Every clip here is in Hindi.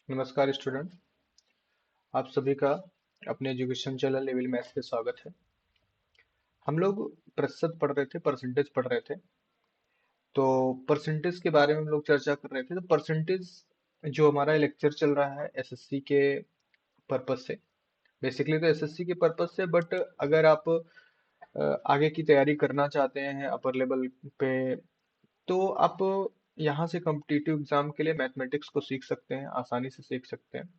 नमस्कार स्टूडेंट। आप सभी का अपने एजुकेशन चैनल लेवल मैथ्स पे स्वागत है। हम लोग प्रतिशत पढ़ रहे थे, परसेंटेज पढ़ रहे थे। तो परसेंटेज के बारे में हम लोग चर्चा कर रहे थे। तो परसेंटेज जो हमारा लेक्चर चल रहा है एसएससी के पर्पज से, बेसिकली तो एसएससी के पर्पज से, बट अगर आप आगे की तैयारी करना चाहते हैं अपर लेवल पे, तो आप यहाँ से कॉम्पिटिटिव एग्जाम के लिए मैथमेटिक्स को सीख सकते हैं, आसानी से सीख सकते हैं।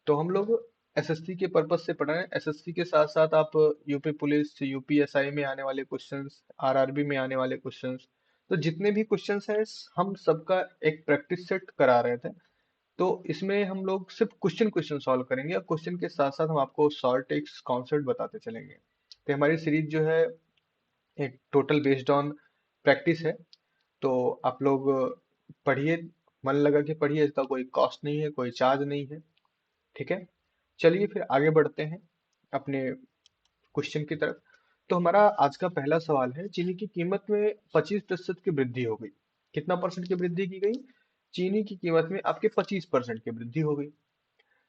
तो हम लोग एसएससी के पर्पज से पढ़ रहे हैं। एसएससी के साथ साथ आप यूपी पुलिस, यूपीएसआई में आने वाले क्वेश्चंस, आरआरबी में आने वाले क्वेश्चंस, तो जितने भी क्वेश्चंस हैं हम सबका एक प्रैक्टिस सेट करा रहे थे। तो इसमें हम लोग सिर्फ क्वेश्चन क्वेश्चन सॉल्व करेंगे और क्वेश्चन के साथ साथ हम आपको शॉर्ट टेक्स्ट कॉन्सेप्ट बताते चलेंगे। तो हमारी सीरीज जो है एक टोटल बेस्ड ऑन प्रैक्टिस है। तो आप लोग पढ़िए, मन लगा के पढ़िए, इसका कोई कॉस्ट नहीं है, कोई चार्ज नहीं है। ठीक है, चलिए फिर आगे बढ़ते हैं अपने क्वेश्चन की तरफ। तो हमारा आज का पहला सवाल है, चीनी की कीमत में 25% की वृद्धि हो गई। कितना परसेंट की वृद्धि की गई? चीनी की कीमत में आपके 25% की वृद्धि हो गई।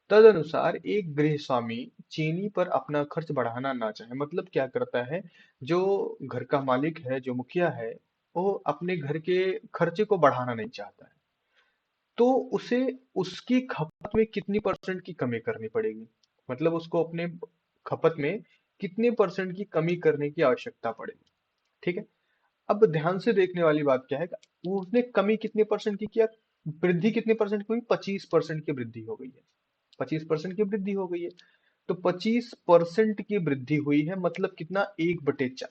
तदनुसार एक गृह स्वामी चीनी पर अपना खर्च बढ़ाना ना चाहे, मतलब क्या करता है, जो घर का मालिक है, जो मुखिया है, वो अपने घर के खर्चे को बढ़ाना नहीं चाहता है। तो उसे उसकी खपत में कितनी परसेंट की कमी करनी पड़ेगी, मतलब उसको अपने खपत में कितने परसेंट की कमी करने की आवश्यकता पड़ेगी। ठीक है, अब ध्यान से देखने वाली बात क्या है, वो उसने कमी कितने परसेंट की किया, वृद्धि कितने परसेंट की हुई, 25% की वृद्धि हो गई है। 25% की वृद्धि हो गई है। तो 25% की वृद्धि हुई है, मतलब कितना, 1/4।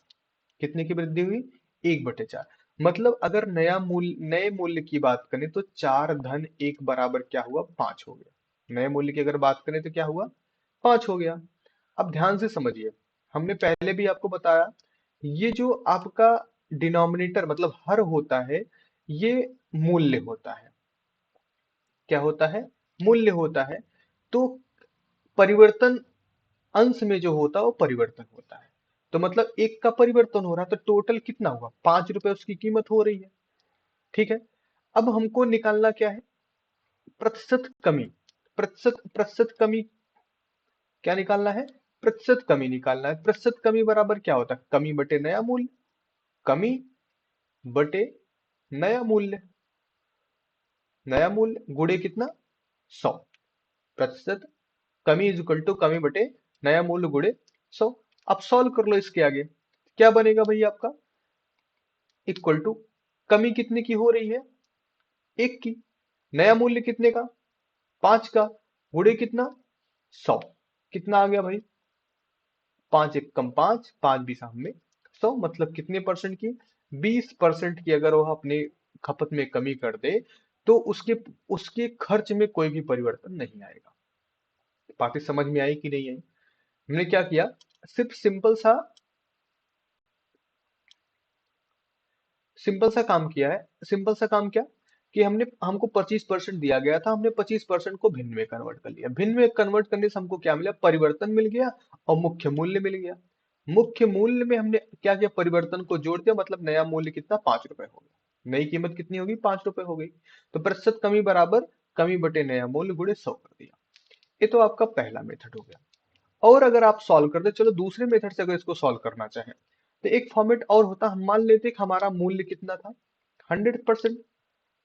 कितने की वृद्धि हुई? 1/4। मतलब अगर नए मूल्य की बात करें तो 4 धन 1 बराबर क्या हुआ? 5 हो गया। नए मूल्य की अगर बात करें तो क्या हुआ? 5 हो गया। अब ध्यान से समझिए, हमने पहले भी आपको बताया, ये जो आपका डिनोमिनेटर मतलब हर होता है, ये मूल्य होता है। क्या होता है? मूल्य होता है। तो परिवर्तन अंश में जो होता है वो परिवर्तन होता है। तो मतलब एक का परिवर्तन हो रहा है, तो टोटल कितना हुआ? 5 रुपए उसकी कीमत हो रही है। ठीक है, अब हमको निकालना क्या है? प्रतिशत कमी। प्रतिशत कमी क्या निकालना है? प्रतिशत कमी निकालना है। प्रतिशत कमी बराबर क्या होता है? कमी बटे नया मूल्य। कमी बटे नया मूल्य। नया मूल्य गुणे कितना? 100। प्रतिशत कमी इज इक्वल टू कमी बटे नया मूल्य गुणे 100। अब सॉल्व कर लो इसके आगे, क्या बनेगा भाई आपका? इक्वल टू कमी कितने की हो रही है? 1 की। नया मूल्य कितने का? 5 का। गुणे कितना? 100। कितना आ गया भाई? 5 × 1 = 5, 5 × 20 में 100, मतलब कितने परसेंट की? 20% की अगर वह अपने खपत में कमी कर दे, तो उसके उसके खर्च में कोई भी परिवर्तन नहीं आएगा। बात समझ में आई कि नहीं आई? हमने क्या किया, सिर्फ सिंपल सा काम किया है। सिंपल सा काम क्या, कि हमको 25% दिया गया था, हमने 25% को भिन्न में कन्वर्ट कर लिया। भिन्न में कन्वर्ट करने से हमको क्या मिला? परिवर्तन मिल गया और मुख्य मूल्य मिल गया। मुख्य मूल्य में हमने क्या किया? परिवर्तन को जोड़ दिया, मतलब नया मूल्य कितना? 5 रुपए हो गया। नई कीमत कितनी होगी? 5 रुपए हो गई। तो प्रतिशत कमी बराबर कमी बटे नया मूल्य गुणे 100 कर दिया। ये तो आपका पहला मेथड हो गया। और अगर आप सॉल्व कर दे, चलो दूसरे मेथड से अगर इसको सॉल्व करना चाहें, तो एक फॉर्मेट और होता। हम मान लेते कि हमारा मूल्य कितना था? 100%।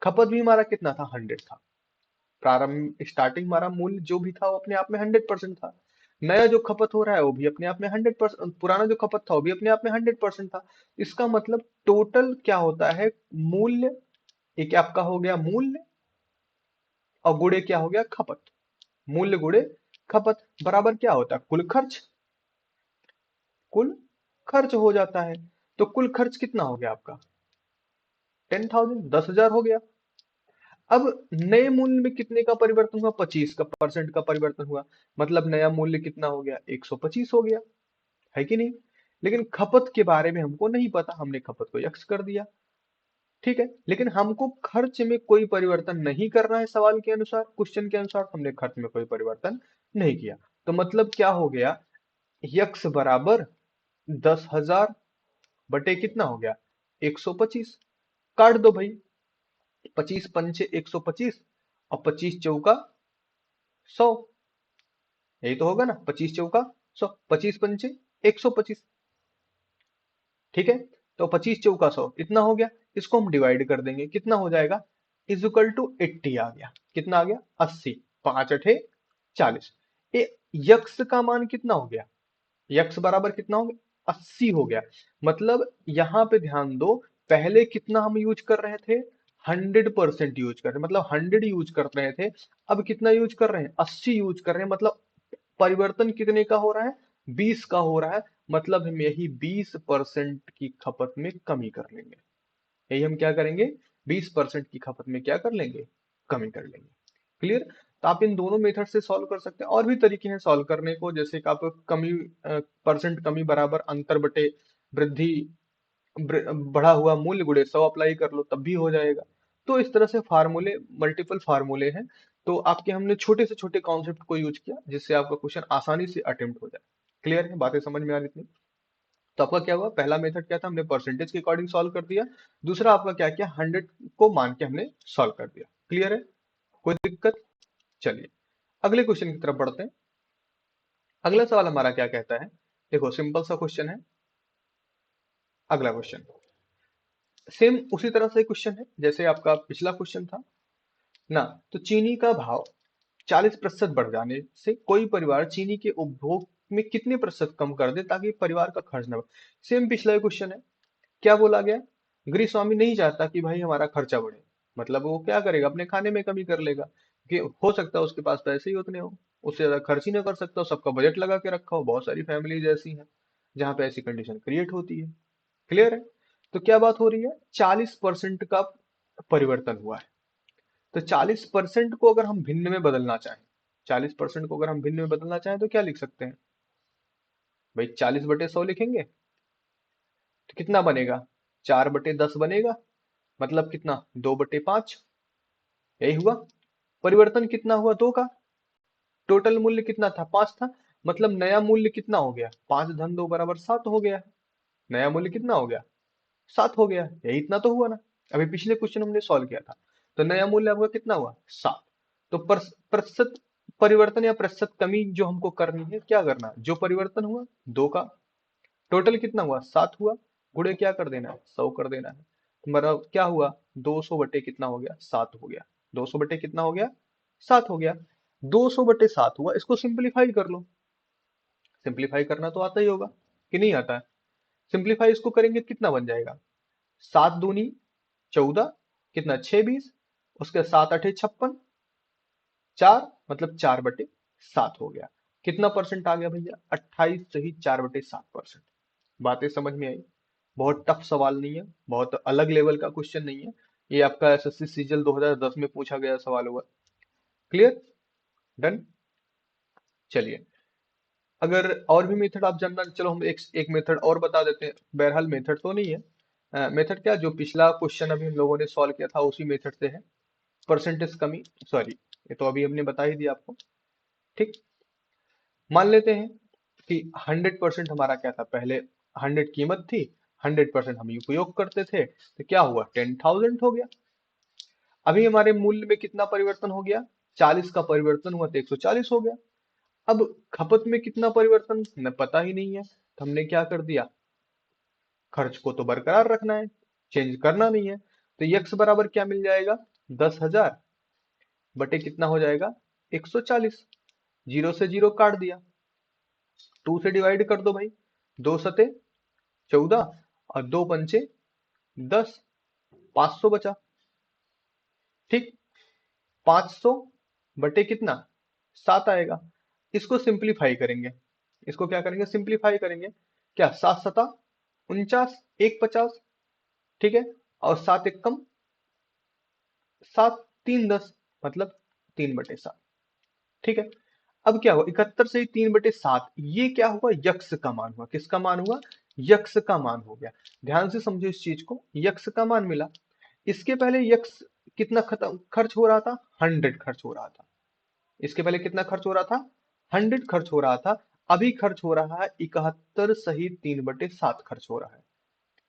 खपत भी हमारा कितना था? 100 था। प्रारंभ स्टार्टिंग हमारा मूल्य जो भी था वो अपने आप में 100% था। नया जो खपत हो रहा है वो भी अपने आप में 100%, पुराना जो खपत था वो भी अपने आप में 100% था। इसका मतलब टोटल क्या होता है? मूल्य, एक आपका हो गया मूल्य, और गुणे क्या हो गया? खपत। मूल्य गुणे खपत बराबर क्या होता है? कुल खर्च। कुल खर्च हो जाता है। तो कुल खर्च कितना हो गया आपका? 10,000, 10,000 हो गया। अब नए मूल्य में कितने का परिवर्तन हुआ? 25% का परिवर्तन हुआ। मतलब नया मूल्य कितना हो गया? 125 हो गया, है कि नहीं? लेकिन खपत के बारे में हमको नहीं पता, हमने खपत को यक्स कर दिया। ठीक है, लेकिन हमको खर्च में कोई परिवर्तन नहीं करना है। सवाल के अनुसार, क्वेश्चन के अनुसार हमने खर्च में कोई परिवर्तन नहीं किया। तो मतलब क्या हो गया? यक्स बराबर 10,000 बटे कितना हो गया? 125। काट दो भाई, 25 पंचे 125 और 25 चौका 100, यही तो होगा ना, 25 चौका 100, 25 पंचे 125। ठीक है, तो 25 चौका 100 इतना हो गया। इसको हम डिवाइड कर देंगे, कितना हो जाएगा, इज इक्वल टू 80 आ गया। कितना आ गया, 80, 5 अठे 40। ये यक्स का मान कितना हो गया, यक्स बराबर कितना हो गया, 80 हो गया। मतलब यहाँ पे ध्यान दो, पहले कितना हम यूज कर रहे थे, 100% यूज कर रहे, मतलब 100 यूज कर रहे थे। अब कितना यूज कर रहे हैं, 80 यूज कर रहे हैं। मतलब परिवर्तन कितने का हो रहा है, 20 का हो रहा है। मतलब हम यही 20% की खपत में कमी कर लेंगे। यही हम क्या करेंगे, 20% की खपत में क्या कर लेंगे, कमी कर लेंगे। क्लियर। तो आप इन दोनों मेथड से सॉल्व कर सकते हैं। और भी तरीके हैं सॉल्व करने को, जैसे कि आप कमी, परसेंट कमी बराबर अंतर बटे वृद्धि, बढ़ा हुआ मूल्य गुणे 100 अप्लाई कर लो तब भी हो जाएगा। तो इस तरह से फार्मूले, मल्टीपल फार्मूले हैं। तो आपके हमने छोटे से छोटे कॉन्सेप्ट को यूज किया जिससे आपका क्वेश्चन आसानी से अटेम्प्ट हो जाए। क्लियर है, बातें समझ में आ रही थी। तो आपका क्या हुआ, पहला मेथड क्या था, हमने परसेंटेज के अकॉर्डिंग सॉल्व कर दिया। दूसरा आपका क्या किया, 100 को मान के हमने सॉल्व कर दिया। क्लियर है, कोई दिक्कत। चलिए अगले क्वेश्चन की तरफ बढ़ते हैं। अगला सवाल हमारा क्या कहता है, देखो सिंपल सा क्वेश्चन है। अगला क्वेश्चन सेम उसी तरह से क्वेश्चन है जैसे आपका पिछला क्वेश्चन था ना। तो चीनी का भाव 40% बढ़ जाने से कोई परिवार चीनी के उपभोग में कितने प्रतिशत कम कर दे ताकि परिवार का खर्च न बढ़े। सेम पिछला क्वेश्चन है। क्या बोला गया, गृह स्वामी नहीं चाहता कि भाई हमारा खर्चा बढ़े। मतलब वो क्या करेगा, अपने खाने में कमी कर लेगा कि हो सकता है उसके पास पैसे ही उतने हो, उससे ज्यादा खर्च ही ना कर सकता हो, सबका बजट लगा के रखा हो। बहुत सारी फैमिलीज ऐसी हैं जहां पे ऐसी कंडीशन क्रिएट होती है। क्लियर है। तो क्या बात हो रही है, 40% का परिवर्तन हुआ है। तो 40% को अगर हम भिन्न में बदलना चाहें, 40% को अगर हम भिन्न में बदलना चाहें तो क्या लिख सकते हैं भाई, 40/100 लिखेंगे तो कितना बनेगा, 4/10 बनेगा। मतलब कितना, 2/5। यही हुआ। परिवर्तन कितना हुआ, 2 का। टोटल मूल्य कितना था, 5 था। मतलब नया मूल्य कितना हो गया, 5 धन 2 बराबर 7 हो गया। नया मूल्य कितना हो गया, 7 हो गया। यही इतना तो हुआ ना। अभी पिछले क्वेश्चन हमने सॉल्व किया था। तो नया मूल्य आपका कितना हुआ, 7। तो प्रतिशत परिवर्तन या प्रतिशत कमी जो हमको करनी है, क्या करना है, जो परिवर्तन हुआ 2 का, टोटल कितना हुआ, 7 हुआ, गुणे क्या कर देना है, 100 कर देना है। तुम्हारा क्या हुआ, 200 बटे कितना हो गया, 7 हो गया। 200 बटे कितना हो गया, 7 हो गया। 200/7 हुआ, इसको सिंपलीफाई कर लो। सिंपलीफाई करना तो आता ही होगा कि नहीं आता है। सिंपलीफाई इसको करेंगे कितना बन जाएगा, 7 दूनी 14, कितना 6 20, उसके 7 8 56, 4 मतलब 4/7 हो गया। कितना परसेंट आ गया भैया, 28 सही 4/7%। बातें समझ में आई। बहुत टफ सवाल नहीं है, बहुत अलग लेवल का क्वेश्चन नहीं है। ये आपका एसएससी सीजल 2010 में पूछा गया सवाल हुआ। Clear, done. चलिए अगर और भी मेथड आप जानना, चलो हम एक एक मेथड और बता देते हैं। बहरहाल मेथड तो नहीं है, मेथड क्या, जो पिछला क्वेश्चन अभी हम लोगों ने सॉल्व किया था उसी मेथड से है। परसेंटेज कमी, सॉरी ये तो अभी हमने बता ही दिया आपको। ठीक, मान लेते हैं कि 100% हमारा क्या था, पहले 100 कीमत थी, 100% हम उपयोग करते थे, तो क्या हुआ, 10,000 हो गया। अभी हमारे मूल्य में कितना परिवर्तन हो गया, 40 का परिवर्तन हुआ तो 140 हो गया। अब खपत में कितना परिवर्तन हमें पता ही नहीं है, तो हमने क्या कर दिया, खर्च को तो बरकरार रखना है, चेंज करना नहीं है। तो यक्स बराबर क्या मिल जाएगा, 10,000 बटे कितना हो जाएगा, 140। जीरो से जीरो काट दिया, 2 से डिवाइड कर दो भाई, 2 सते 14 और 2 पंचे 10, 500 बचा। ठीक, 500 बटे कितना, 7 आएगा। इसको सिंप्लीफाई करेंगे, इसको क्या करेंगे, सिंप्लीफाई करेंगे। क्या, 7 सता 49, 1 50। ठीक है, और 7 1 कम 7 3 10, मतलब 3/7। ठीक है, अब क्या हुआ, 71 से 3/7, ये क्या हुआ, यक्स का मान हुआ। किसका मान हुआ, यक्स का मान हो गया। ध्यान से समझो इस चीज को, यक्स का मान मिला। इसके पहले यक्स कितना खत्म खर्च हो रहा था, 100 खर्च हो रहा था। इसके पहले कितना खर्च हो रहा था, 100 खर्च हो रहा था। अभी खर्च हो रहा है 71 सही 3/7 खर्च हो रहा है।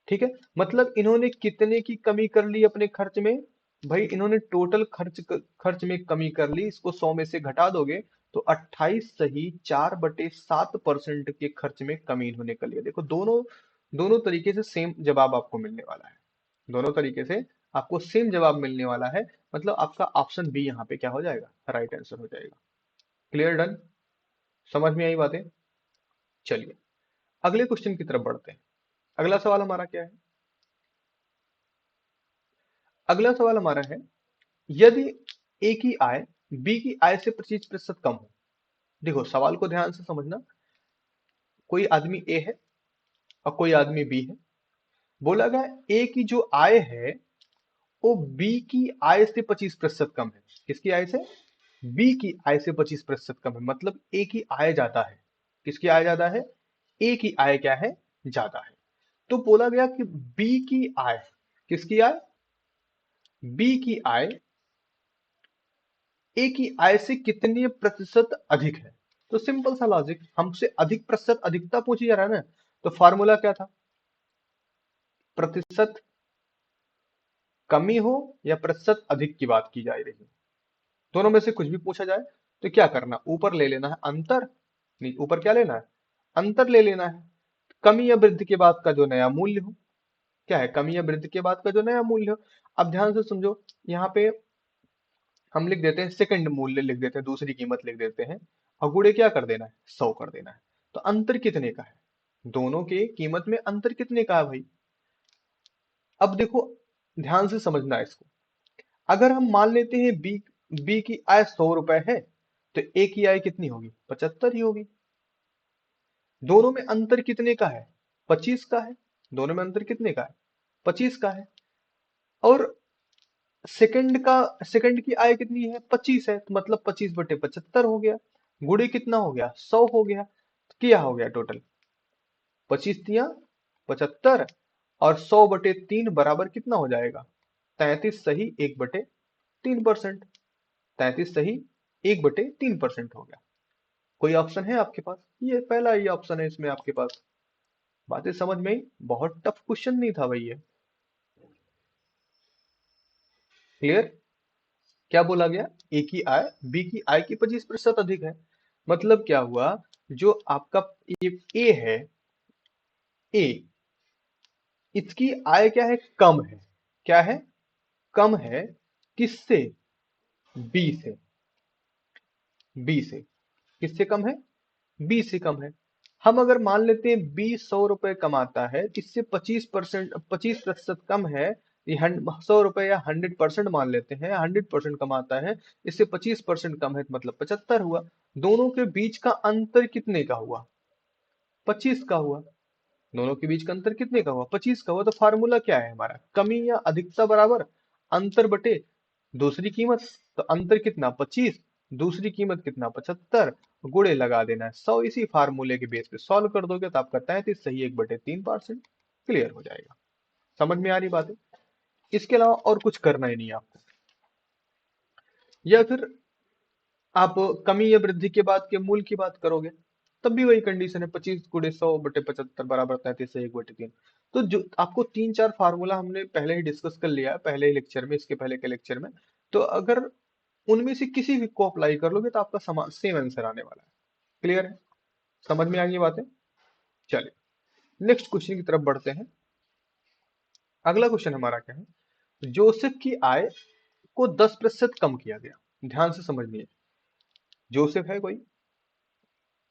ठीक है, मतलब इन्होंने कितने की कमी कर ली अपने खर्च में, भाई इन्होंने टोटल खर्च में कमी कर ली, इसको 100 में से घटा दोगे तो 28 सही 4/7% के खर्च में कमी इन्होंने कर लिया। देखो दोनों दोनों तरीके से सेम जवाब आपको मिलने वाला है। दोनों तरीके से आपको सेम जवाब मिलने वाला है। मतलब आपका ऑप्शन बी यहाँ पे क्या हो जाएगा, राइट आंसर हो जाएगा। क्लियर, डन, समझ में आई बातें। चलिए अगले क्वेश्चन की तरफ बढ़ते हैं। अगला सवाल हमारा क्या है? अगला सवाल हमारा है, यदि ए की आय बी की आय से 25% कम हो। देखो सवाल को ध्यान से समझना। कोई आदमी ए है और कोई आदमी बी है। बोला गया ए की जो आय है वो बी की आय से 25% कम है। किसकी आय से? बी की आय से 25% कम है। मतलब ए की आय ज्यादा है। किसकी आय ज्यादा है? ए की आय क्या है? ज्यादा है। तो बोला गया कि बी की आय, किसकी आय? बी की आय ए की आय से कितने प्रतिशत अधिक है? तो सिंपल सा लॉजिक, हमसे अधिक प्रतिशत अधिकता पूछी जा रहा है ना, तो फॉर्मूला क्या था? प्रतिशत कमी हो या प्रतिशत अधिक की बात की जा रही है, दोनों में से कुछ भी पूछा जाए तो क्या करना, ऊपर ले लेना है अंतर। नहीं, ऊपर क्या लेना है? अंतर ले लेना है। कमी या वृद्धि के बाद का जो नया मूल्य हो, क्या है? कमी या वृद्धि के बाद का जो नया मूल्य हो। अब ध्यान से समझो, यहाँ पे हम लिख देते हैं सेकंड मूल्य, लिख देते हैं दूसरी कीमत लिख देते हैं, और गुणे क्या कर देना है? 100 कर देना है। तो अंतर कितने का है? दोनों के कीमत में अंतर कितने का है भाई? अब देखो ध्यान से समझना है इसको। अगर हम मान लेते हैं बी की आय 100 रुपए है, तो ए की आय कितनी होगी? 75 ही होगी। दोनों में अंतर कितने का है? 25 का है। दोनों में अंतर कितने का है? 25 का है। और सेकंड की आय कितनी है? 25 है, तो मतलब 25/75 हो गया। गुणे कितना हो गया? 100 हो गया। तो क्या हो गया टोटल? 25 तिया 75, और 100/3 बराबर कितना हो जाएगा? 33 सही 1/3%। 33 सही 1/3% हो गया। कोई ऑप्शन है आपके पास? ये पहला ही ऑप्शन है इसमें आपके पास। बातें समझ में आई? बहुत टफ क्वेश्चन नहीं था भाई ये। क्लियर? क्या बोला गया? ए की आय बी की आय की 25% अधिक है। मतलब क्या हुआ? जो आपका ए है, ए, इसकी आय क्या है? कम है। क्या है? कम है। किससे? बी से। बी से। किससे कम है? बी से कम है। हम अगर मान लेते हैं बी 100 रुपए कमाता है, इससे 25% कम है। ये 100 रुपए या 100% मान लेते हैं, 100% कमाता है, इससे 25% कम है, तो मतलब 75 हुआ। दोनों के बीच का अंतर कितने का हुआ? 25 का हुआ। दोनों के बीच का अंतर कितने का हुआ? 25 का हुआ। तो फार्मूला क्या है हमारा? कमी या अधिकता बराबर अंतर बटे दूसरी कीमत। तो अंतर कितना? 25, दूसरी कीमत कितना? 75, गुणे लगा देना है 100। इसी फार्मूले के बेस पे सॉल्व कर दोगे तो आपका 33 सही 1/3%। क्लियर हो जाएगा। समझ में आ रही बात है? इसके अलावा और कुछ करना ही नहीं है आपको। या फिर आप कमी या वृद्धि के बाद के मूल की बात करोगे, तब भी वही कंडीशन है, 25 × 100/75 बराबर 33 से 1/3। तो जो आपको 3-4 फार्मूला हमने पहले ही डिस्कस कर लिया है, पहले ही लेक्चर में, इसके पहले के लेक्चर में। तो अगर उनमें से किसी भी को अप्लाई कर लोगे तो आपका समान सेम आंसर आने वाला है। क्लियर है? समझ में आ गई बातें? चलिए नेक्स्ट क्वेश्चन की तरफ बढ़ते हैं। अगला क्वेश्चन हमारा क्या है? जोसेफ की आय को 10% कम किया गया। ध्यान से समझिए। जोसेफ है कोई,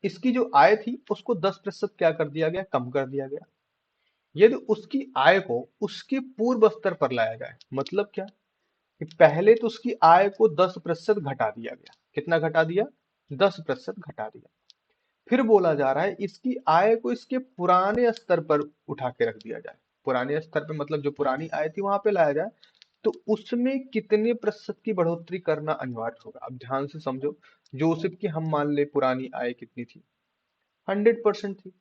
इसकी जो आय थी उसको 10% क्या कर दिया गया? कम कर दिया गया। यदि उसकी आय को उसके पूर्व स्तर पर लाया जाए, मतलब क्या? कि पहले तो उसकी आय को 10% घटा दिया गया। कितना घटा दिया? 10% घटा दिया। फिर बोला जा रहा है इसकी आय को इसके पुराने स्तर पर उठा के रख दिया जाए। पुराने स्तर पे मतलब जो पुरानी आय थी वहां पे लाया जाए, तो उसमें कितने प्रतिशत की बढ़ोतरी करना अनिवार्य होगा? अब ध्यान से समझो। जोसेफ की हम मान ले पुरानी आय कितनी थी? 100% थी।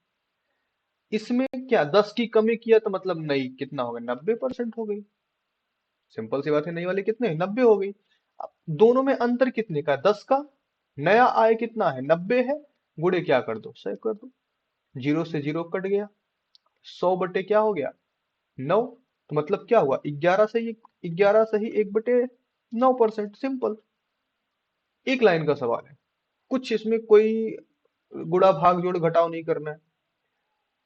इसमें क्या 10 की कमी किया तो मतलब नई कितना हो गया? 90% हो गई। सिंपल सी बात है, नई वाली कितने? 90 हो गई। अब दोनों में अंतर कितने का? 10 का। नया आय कितना है? 90 है। गुणे क्या कर दो? 100 कर दो। जीरो से जीरो कट गया। 100 बटे क्या हो गया? 9। तो मतलब क्या हुआ, 11 से ही 1/9%। सिंपल, एक लाइन का सवाल है, कुछ इसमें कोई गुणा भाग जोड़ घटाव नहीं करना है।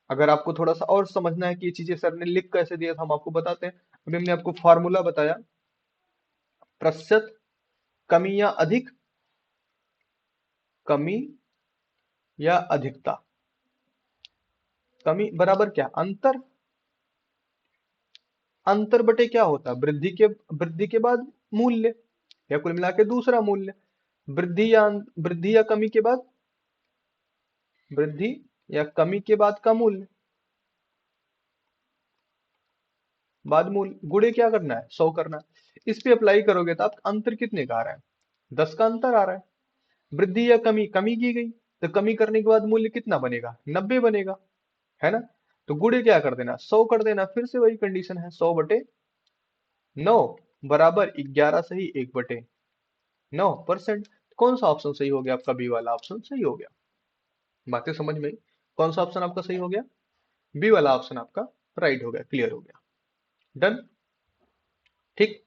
अगर आपको थोड़ा सा और समझना है कि ये चीजें सर ने लिख कैसे दिया था, हम आपको बताते हैं। अभी हमने आपको फॉर्मूला बताया, प्रतिशत कमी या अधिक, कमी या अधिकता। कमी बराबर क्या, अंतर। अंतर बटे क्या होता है, वृद्धि के बाद मूल्य, या कुल मिला के दूसरा मूल्य। वृद्धि या कमी के बाद, वृद्धि या कमी के बाद का मूल्य, बाद मूल्य गुणे क्या करना है, 100 करना है। इस पे अप्लाई करोगे तो आप अंतर कितने का आ रहा है, 10 का अंतर आ रहा है। वृद्धि या कमी, कमी की गई तो कमी करने के बाद मूल्य कितना बनेगा, 90 बनेगा, है ना। तो गुणे क्या कर देना, 100 कर देना। फिर से वही कंडीशन है, 100/9 बराबर 11 से ही 1/9%। कौन सा ऑप्शन सही हो गया आपका, बी वाला ऑप्शन सही हो गया। बातें समझ में आई। कौन सा ऑप्शन आपका सही हो गया, बी वाला ऑप्शन आपका राइट हो गया, क्लियर हो गया। डन, ठीक।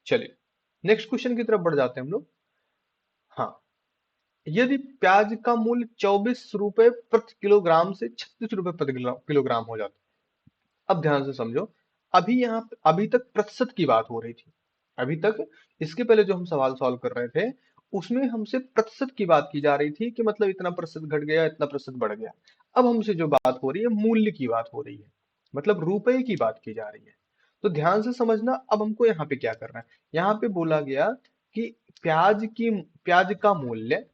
चलिए नेक्स्ट क्वेश्चन की तरफ बढ़ जाते हैं हम लोग। हाँ, यदि प्याज का मूल्य 24 रुपए प्रति किलोग्राम से 36 रुपए प्रति किलोग्राम हो जाता, अब ध्यान से समझो। अभी तक प्रतिशत की बात हो रही थी। अभी तक, इसके पहले जो हम सवाल सॉल्व कर रहे थे, उसमें हमसे प्रतिशत की बात की जा रही थी कि मतलब इतना प्रतिशत घट गया, इतना प्रतिशत बढ़ गया। अब हमसे जो बात हो रही है, मूल्य की बात हो रही है, मतलब रुपए की बात की जा रही है। तो ध्यान से समझना, अब हमको यहाँ पे क्या करना है। यहाँ पे बोला गया कि प्याज का मूल्य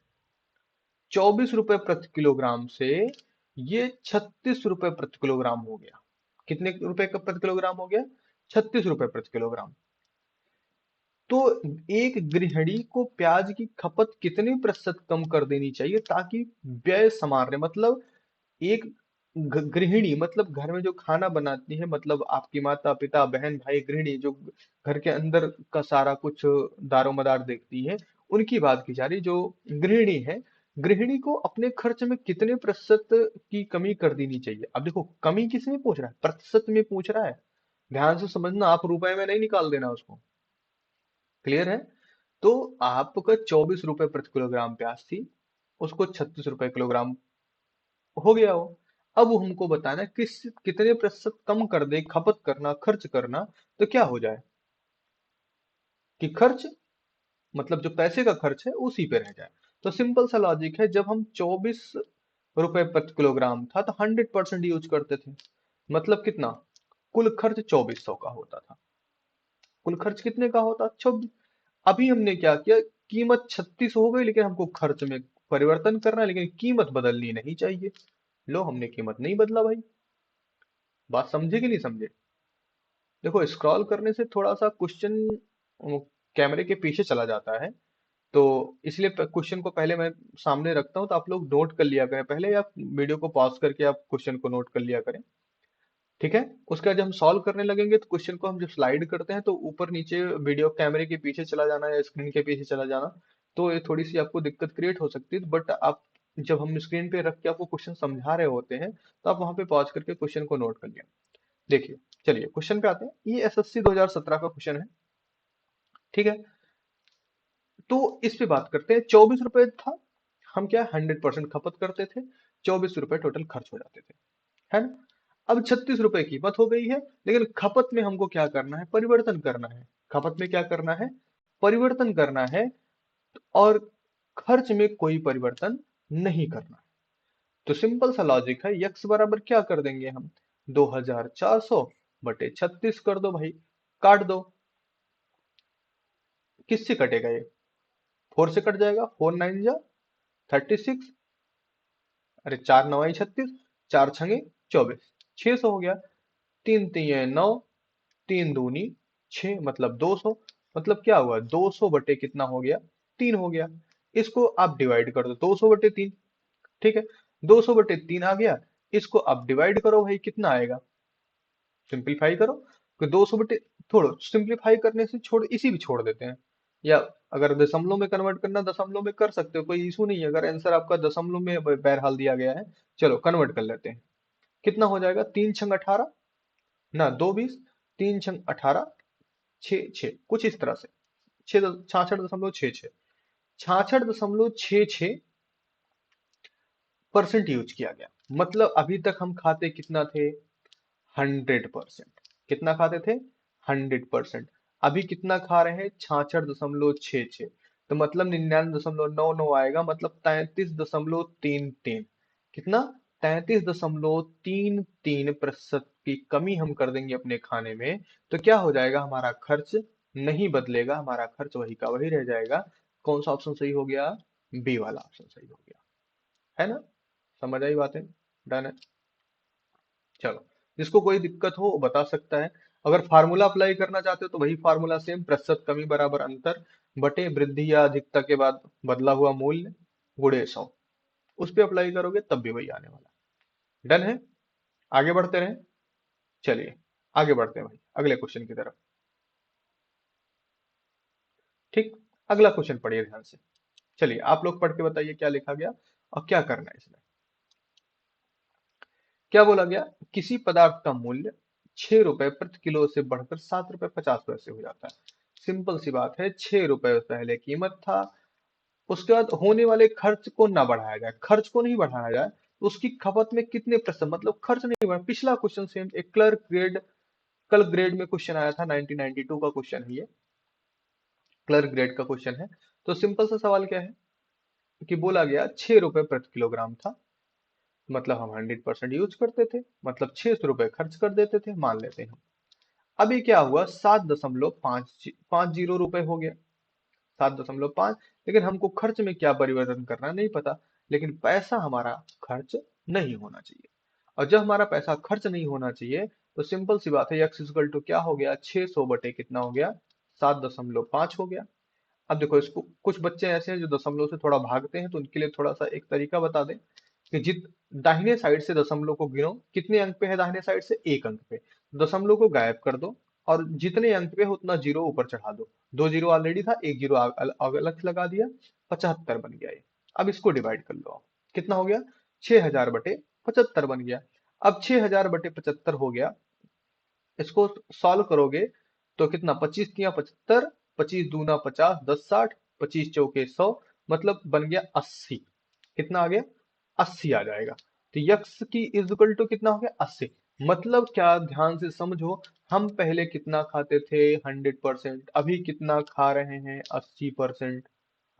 24 रुपए प्रति किलोग्राम से ये 36 रुपए प्रति किलोग्राम हो गया। कितने रुपए का प्रति किलोग्राम हो गया, 36 रुपए प्रति किलोग्राम। तो एक गृहिणी को प्याज की खपत कितने प्रतिशत कम कर देनी चाहिए ताकि व्यय समान रहे। मतलब एक गृहिणी, मतलब घर में जो खाना बनाती है, मतलब आपकी माता पिता बहन भाई, गृहिणी जो घर के अंदर का सारा कुछ दारोमदार देखती है, उनकी बात की जा रही। जो गृहिणी है, गृहिणी को अपने खर्च में कितने प्रतिशत की कमी कर देनी चाहिए। अब देखो, कमी किस में पूछ रहा है, प्रतिशत में पूछ रहा है। ध्यान से समझना, आप रुपए में नहीं निकाल देना उसको। क्लियर है। तो आपका 24 रुपए प्रति किलोग्राम प्याज थी, उसको 36 रुपए किलोग्राम हो गया हो। अब वो हमको बताना है किस कितने प्रतिशत कम कर दे खपत करना, खर्च करना, तो क्या हो जाए कि खर्च, मतलब जो पैसे का खर्च है उसी पे रह जाए। तो सिंपल सा लॉजिक है, जब हम 24 रुपए प्रति किलोग्राम था तो 100% यूज करते थे। मतलब कितना, कुल खर्च 2400 का होता था। कुल खर्च कितने का होता, 24। अभी हमने क्या किया, कीमत 36 हो गई, लेकिन हमको खर्च में परिवर्तन करना है, लेकिन कीमत बदलनी नहीं चाहिए। लो, हमने कीमत नहीं बदला भाई। बात समझे कि नहीं समझे। देखो, स्क्रॉल करने से थोड़ा सा क्वेश्चन कैमरे के पीछे चला जाता है, तो इसलिए क्वेश्चन को पहले मैं सामने रखता हूँ, तो आप लोग नोट कर लिया करें पहले, या वीडियो को पॉज करके आप क्वेश्चन को नोट कर लिया करें। ठीक है। उसके बाद जब हम सॉल्व करने लगेंगे तो क्वेश्चन को हम जब स्लाइड करते हैं तो ऊपर नीचे वीडियो कैमरे के पीछे चला जाना या स्क्रीन के पीछे चला जाना, तो ये थोड़ी सी आपको दिक्कत क्रिएट हो सकती है। बट आप, जब हम स्क्रीन पे रख के आपको क्वेश्चन समझा रहे होते हैं, तो आप वहां पे पॉज करके क्वेश्चन को नोट कर लिया। देखिए, चलिए क्वेश्चन पे आते हैं। ये एसएससी 2017 का क्वेश्चन है। ठीक है। तो इस पे बात करते हैं। 24 रुपए था, हम क्या 100% खपत करते थे, 24 रुपए टोटल खर्च हो जाते थे, है ना। अब 36 रुपए कीमत हो गई है, लेकिन खपत में हमको क्या करना है, परिवर्तन करना है। खपत में क्या करना है, परिवर्तन करना है। और खर्च में कोई परिवर्तन नहीं करना है। तो सिंपल सा लॉजिक है, यक्स बराबर क्या कर देंगे हम, 2400/36 कर दो भाई, काट दो। किससे कटेगा ये, 4 से कट जाएगा, 4 9 जा 36, अरे 4 9 36, 4 6 24, 600 हो गया। 3 3 9, 3 दूनी 6, मतलब 200। मतलब क्या हुआ, 200 बटे कितना हो गया, 3 हो गया। इसको आप डिवाइड कर दो, 200/3। ठीक है, 200/3 आ गया। इसको आप डिवाइड करो भाई, कितना आएगा, सिंपलीफाई करो। तो 200 बटे, छोड़ो, सिंपलीफाई करने से छोड़, इसी भी छोड़ देते हैं। या अगर दशमलव में कन्वर्ट करना, दशमलव में कर सकते हो, कोई इशू नहीं है। अगर आंसर आपका दशमलव में बहरहाल दिया गया है, चलो कन्वर्ट कर लेते हैं। कितना हो जाएगा, 3 छंग 18, ना 2 20, तीन छंग 18, छः छः, कुछ इस तरह से 66.66, 66.66% यूज किया गया। मतलब अभी तक हम खाते कितना थे? 100%। कितना खाते थे? 100%। अभी कितना खा रहे हैं? 66.66। तो मतलब 99.99 आएगा, मतलब 33.33। कितना? 33.33% की कमी हम कर देंगे अपने खाने में। तो क्या हो जाएगा? हमारा खर्च नहीं बदलेगा, हमारा खर्च वही का वही रह जाएगा। कौन सा ऑप्शन सही हो गया? बी वाला ऑप्शन सही हो गया। है ना? समझ आई बातें? डन है। चलो, जिसको कोई दिक्कत हो वो बता सकता है। अगर फार्मूला अप्लाई करना चाहते हो तो वही फार्मूला सेम, प्रतिशत कमी बराबर अंतर बटे वृद्धि या अधिकता के बाद बदला हुआ मूल्य गुणे 100। उस पे अप्लाई करोगे तब भी वही आने वाला। डन है? आगे बढ़ते रहें। चलिए आगे बढ़ते हैं भाई अगले क्वेश्चन की तरफ। ठीक, अगला क्वेश्चन पढ़िए ध्यान से। चलिए आप लोग पढ़ के बताइए क्या लिखा गया और क्या करना है इसमें। क्या बोला गया? किसी पदार्थ का मूल्य 6 रुपए प्रति किलो से बढ़कर 7 रुपए 50 पैसे हो जाता है। सिंपल सी बात है, 6 रुपए पहले कीमत था, उसके बाद होने वाले खर्च को ना बढ़ाया जाए, खर्च को नहीं बढ़ाया जाए तो उसकी खपत में कितने प्रतिशत, मतलब खर्च नहीं बढ़ा। पिछला क्वेश्चन सेम, एक क्लर्क ग्रेड, कल ग्रेड में क्वेश्चन आया था, 1992 का क्वेश्चन है ये, क्लर्क ग्रेड का क्वेश्चन है। तो सिंपल सा सवाल क्या है कि बोला गया 6 रुपए प्रति किलोग्राम था, मतलब हम 100% यूज करते थे, मतलब 600 रुपए खर्च कर देते थे, मान लेते हैं। अभी क्या हुआ? 7.50 रुपए हो गया, 7.5। लेकिन हमको खर्च में क्या परिवर्तन करना नहीं पता, लेकिन पैसा हमारा खर्च नहीं होना चाहिए। और जब हमारा पैसा खर्च नहीं होना चाहिए तो सिंपल सी बात है, एक्स इक्वल टू क्या हो गया? 600 बटे कितना हो गया? 7.5 हो गया। अब देखो, इसको कुछ बच्चे ऐसे हैं जो दशमलव से थोड़ा भागते हैं, तो उनके लिए थोड़ा सा एक तरीका बता दें कि जित दाहिने साइड से दशमलव को गिनो, कितने अंक पे है दाहिने साइड से? एक अंक पे। दशमलव को गायब कर दो और जितने अंक पे है उतना जीरो ऊपर चढ़ा दो। दो जीरो ऑलरेडी था, एक जीरो अलग से लगा दिया, 75 बन गया ये। अब इसको डिवाइड कर लो आप। कितना हो गया? 6000 बटे 75 बन गया। अब 6000 बटे 75 हो गया, इसको सॉल्व करोगे तो कितना? 25 तिया 75, 25 दूना 50, 10 60, 25 चौके 100, मतलब बन गया 80। कितना आ गया? 80 आ जाएगा। तो यक्स की इज इक्वल टू कितना हो गया? 80। मतलब क्या, ध्यान से समझो, हम पहले कितना खाते थे? 100%। अभी कितना खा रहे हैं? 80%।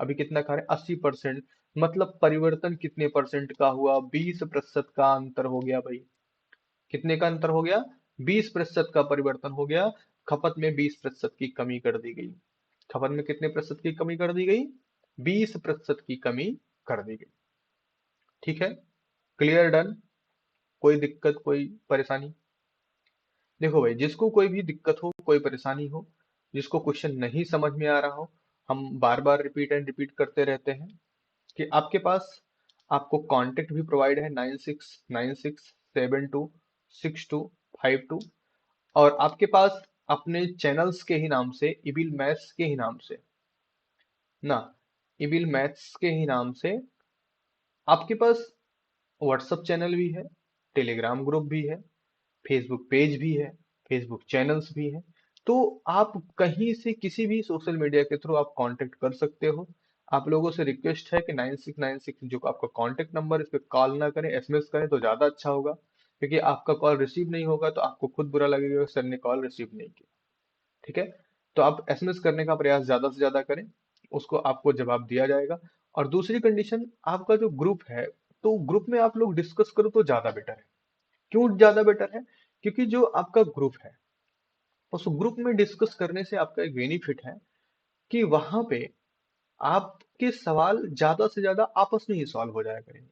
अभी कितना खा रहे हैं? 80%। मतलब परिवर्तन कितने परसेंट का हुआ? 20% का अंतर हो गया भाई। कितने का अंतर हो गया? 20% का परिवर्तन हो गया। खपत में 20% की कमी कर दी गई। खपत में कितने प्रतिशत की कमी कर दी गई? 20% की कमी कर दी गई। ठीक है, क्लियर, डन। कोई दिक्कत, कोई परेशानी? देखो भाई, जिसको कोई भी दिक्कत हो, कोई परेशानी हो, जिसको क्वेश्चन नहीं समझ में आ रहा हो, हम बार बार रिपीट एंड रिपीट करते रहते हैं कि आपके पास, आपको कांटेक्ट भी प्रोवाइड है 9696726252। और आपके पास अपने चैनल्स के ही नाम से, इबिल मैथ्स के ही नाम से ना, इबिल मैथ्स के ही नाम से आपके पास व्हाट्सएप चैनल भी है, टेलीग्राम ग्रुप भी है, फेसबुक पेज भी है, फेसबुक चैनल्स भी हैं। तो आप कहीं से किसी भी सोशल मीडिया के थ्रू आप कांटेक्ट कर सकते हो। आप लोगों से रिक्वेस्ट है कि 9696 जो आपका कांटेक्ट नंबर, इस पे कॉल ना करें, एसएमएस करें तो ज्यादा अच्छा होगा, क्योंकि आपका कॉल रिसीव नहीं होगा तो आपको खुद बुरा लगेगा कि सर ने कॉल रिसीव नहीं किया। ठीक है, तो आप एसएमएस करने का प्रयास ज्यादा से ज्यादा करें, उसको आपको जवाब दिया जाएगा। और दूसरी कंडीशन, आपका जो ग्रुप है, तो ग्रुप में आप लोग डिस्कस करो तो ज्यादा बेटर है। क्यों ज्यादा बेटर है? क्योंकि जो आपका ग्रुप है, उस ग्रुप में डिस्कस करने से आपका एक बेनिफिट है कि वहां पे आपके सवाल ज्यादा से ज्यादा आपस में ही सॉल्व हो जाया करेंगे।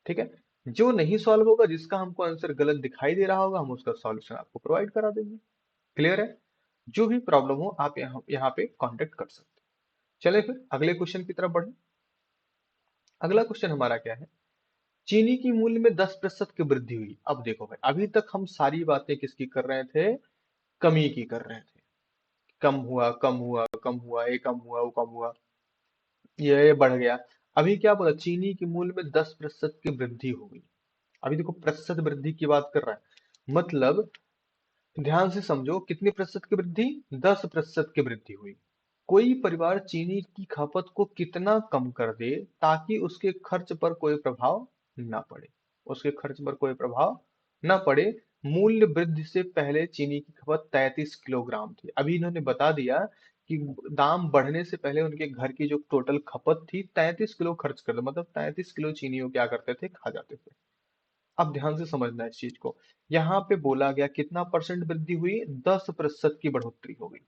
ठीक है, जो नहीं सॉल्व होगा, जिसका हमको आंसर गलत दिखाई दे रहा होगा, हम उसका सॉल्यूशन आपको प्रोवाइड करा देंगे। क्लियर है? जो भी प्रॉब्लम हो आप यहाँ पे कांटेक्ट कर सकते हैं। चले फिर अगले क्वेश्चन की तरफ बढ़े। अगला क्वेश्चन हमारा क्या है? चीनी की मूल्य में 10% की वृद्धि हुई। अब देखो भाई, अभी तक हम सारी बातें किसकी कर रहे थे? कमी की कर रहे थे। कम हुआ, कम हुआ, कम हुआ, ये कम हुआ, वो कम हुआ, ये बढ़ गया। अभी क्या बोला? चीनी के मूल्य में 10% की वृद्धि हो गई। अभी देखो, प्रतिशत वृद्धि की बात कर रहा है, मतलब ध्यान से समझो, कितनी प्रतिशत की वृद्धि? 10% की वृद्धि हुई। कोई परिवार चीनी की खपत को कितना कम कर दे ताकि उसके खर्च पर कोई प्रभाव ना पड़े? उसके खर्च पर कोई प्रभाव ना पड़े। मूल्य वृद्धि से पहले चीनी की खपत 33 किलोग्राम थी। अभी इन्होंने बता दिया कि दाम बढ़ने से पहले उनके घर की जो टोटल खपत थी 33 किलो खर्च कर दो, मतलब 33 किलो चीनी वो क्या करते थे, खा जाते थे। अब ध्यान से समझना है इस चीज को। यहाँ पे बोला गया कितना परसेंट वृद्धि हुई? 10% की बढ़ोतरी होगी।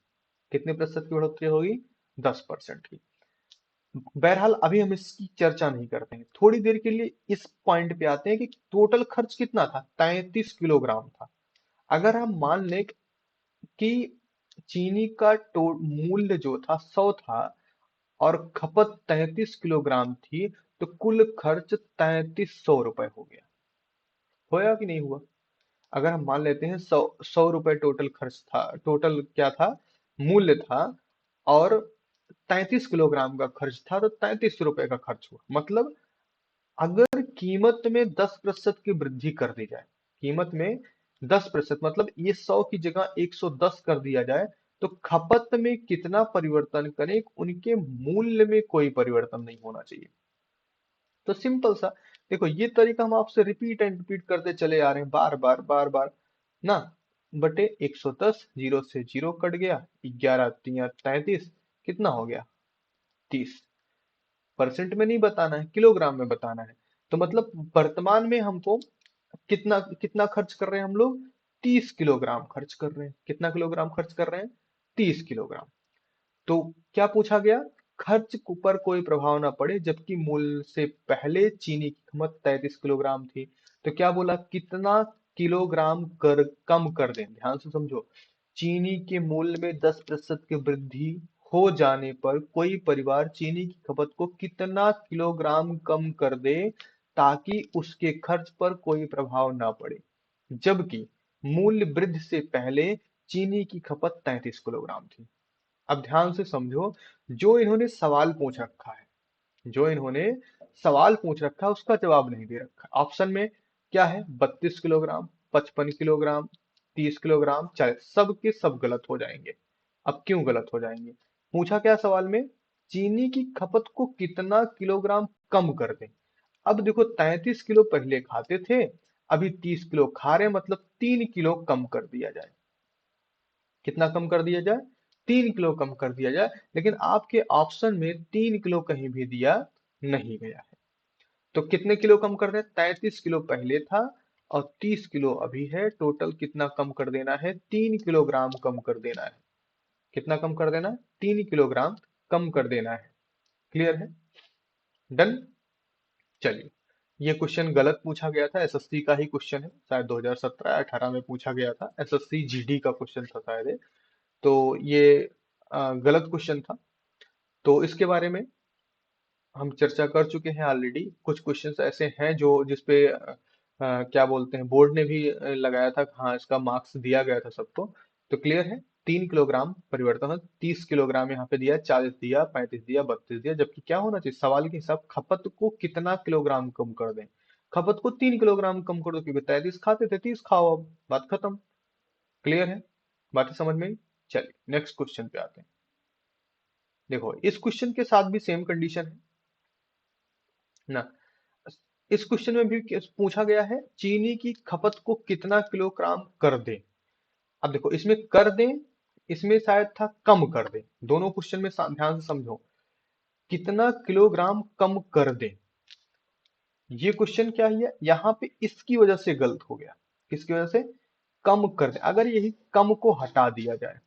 कितने प्रतिशत की बढ़ोतरी होगी? 10% की। बहरहाल अभी हम इसकी चर्चा नहीं करते हैं, थोड़ी देर के लिए इस पॉइंट पे आते हैं कि टोटल खर्च कितना था? 33 किलोग्राम था। अगर हम मान लें कि चीनी का मूल्य जो था 100 था और खपत 33 किलोग्राम थी, तो कुल खर्च 3300 रुपए हो गया। होया कि नहीं हुआ? अगर हम मान लेते हैं 100 रुपए टोटल खर्च था, टोटल क्या था, मूल्य था, और 33 किलोग्राम का खर्च था, तो 33 रुपए का खर्च हुआ। मतलब अगर कीमत में 10% की वृद्धि कर दी जाए, कीमत में 10%, मतलब ये 100 की जगह 110 कर दिया जाए, तो खपत में कितना परिवर्तन करें, उनके मूल्य में कोई परिवर्तन नहीं होना चाहिए। तो सिंपल सा, देखो ये तरीका हम आपसे रिपीट एंड रिपीट करते चले आ रहे हैं, बार बार बार बार ना। बटे 110, जीरो से जीरो कट गया, 11 तिया 33, कितना हो गया? 30। परसेंट में नहीं बताना है, किलोग्राम में बताना है। तो मतलब वर्तमान में हमको कितना कितना खर्च कर रहे हैं हम लोग? 30 किलोग्राम खर्च कर रहे हैं। कितना किलोग्राम खर्च कर रहे हैं? 30 किलोग्राम। तो क्या पूछा गया? खर्च पर कोई प्रभाव ना पड़े, जबकि मूल्य से पहले चीनी की कीमत 33 किलोग्राम थी। तो क्या बोला? कितना किलोग्राम कर कम कर दें? ध्यान से समझो, चीनी के मूल्य में 10% की वृद्धि हो जाने पर कोई परिवार चीनी की खपत को कितना किलोग्राम कम कर दे ताकि उसके खर्च पर कोई प्रभाव ना पड़े, जबकि मूल्य वृद्धि से पहले चीनी की खपत 33 किलोग्राम थी। अब ध्यान से समझो, जो इन्होंने सवाल पूछ रखा है, जो इन्होंने सवाल पूछ रखा है उसका जवाब नहीं दे रखा। ऑप्शन में क्या है? 32 किलोग्राम, 55 किलोग्राम, 30 किलोग्राम, 40, सब के सब गलत हो जाएंगे। अब क्यों गलत हो जाएंगे? पूछा क्या सवाल में? चीनी की खपत को कितना किलोग्राम कम कर दें। अब देखो, 33 किलो पहले खाते थे, अभी 30 किलो खा रहे हैं, मतलब 3 किलो कम कर दिया जाए। कितना कम कर दिया जाए? 3 किलो कम कर दिया जाए। लेकिन आपके ऑप्शन में 3 किलो कहीं भी दिया नहीं गया है। तो कितने किलो कम कर दें? 33 किलो पहले था और 30 किलो अभी है। टोटल कितना कम कर देना है? 3 किलोग्राम कम कर देना है। कितना कम कर देना है? 3 किलोग्राम कम कर देना है। क्लियर है? डन। चलिए, ये क्वेश्चन गलत पूछा गया था, एसएससी का ही क्वेश्चन है, शायद 2017-18 में पूछा गया था, एसएससी जीडी का क्वेश्चन था शायद ये। तो ये गलत क्वेश्चन था। तो इसके बारे में हम चर्चा कर चुके हैं ऑलरेडी। कुछ क्वेश्चंस ऐसे हैं जो जिसपे क्या बोलते हैं, बोर्ड ने भी लगाया था, हाँ इसका मार्क्स दिया गया था सबको। तो क्लियर है, 3 किलोग्राम परिवर्तन है। 30 किलोग्राम यहाँ पे दिया, 40 दिया, 35 दिया, 32 दिया, जबकि क्या होना चाहिए सवाल के हिसाब, खपत को कितना किलोग्राम कम कर दें। खपत को 3 किलोग्राम कम कर दो, क्योंकि 33 खाते थे, 30 खाओ, अब बात खत्म। क्लियर है? बातें समझ में आई? चलिए नेक्स्ट क्वेश्चन पे आते हैं। देखो, इस क्वेश्चन के साथ भी सेम कंडीशन है ना। इस क्वेश्चन में भी पूछा गया है चीनी की खपत को कितना किलोग्राम कर दें। अब देखो, इसमें कर दें, इसमें शायद था कम कर दें। दोनों क्वेश्चन में ध्यान से समझो, कितना किलोग्राम कम कर दें। ये क्वेश्चन क्या है यहाँ पे, इसकी वजह से गलत हो गया। किसकी वजह से? कम कर दें। अगर यही कम को हटा दिया जाए,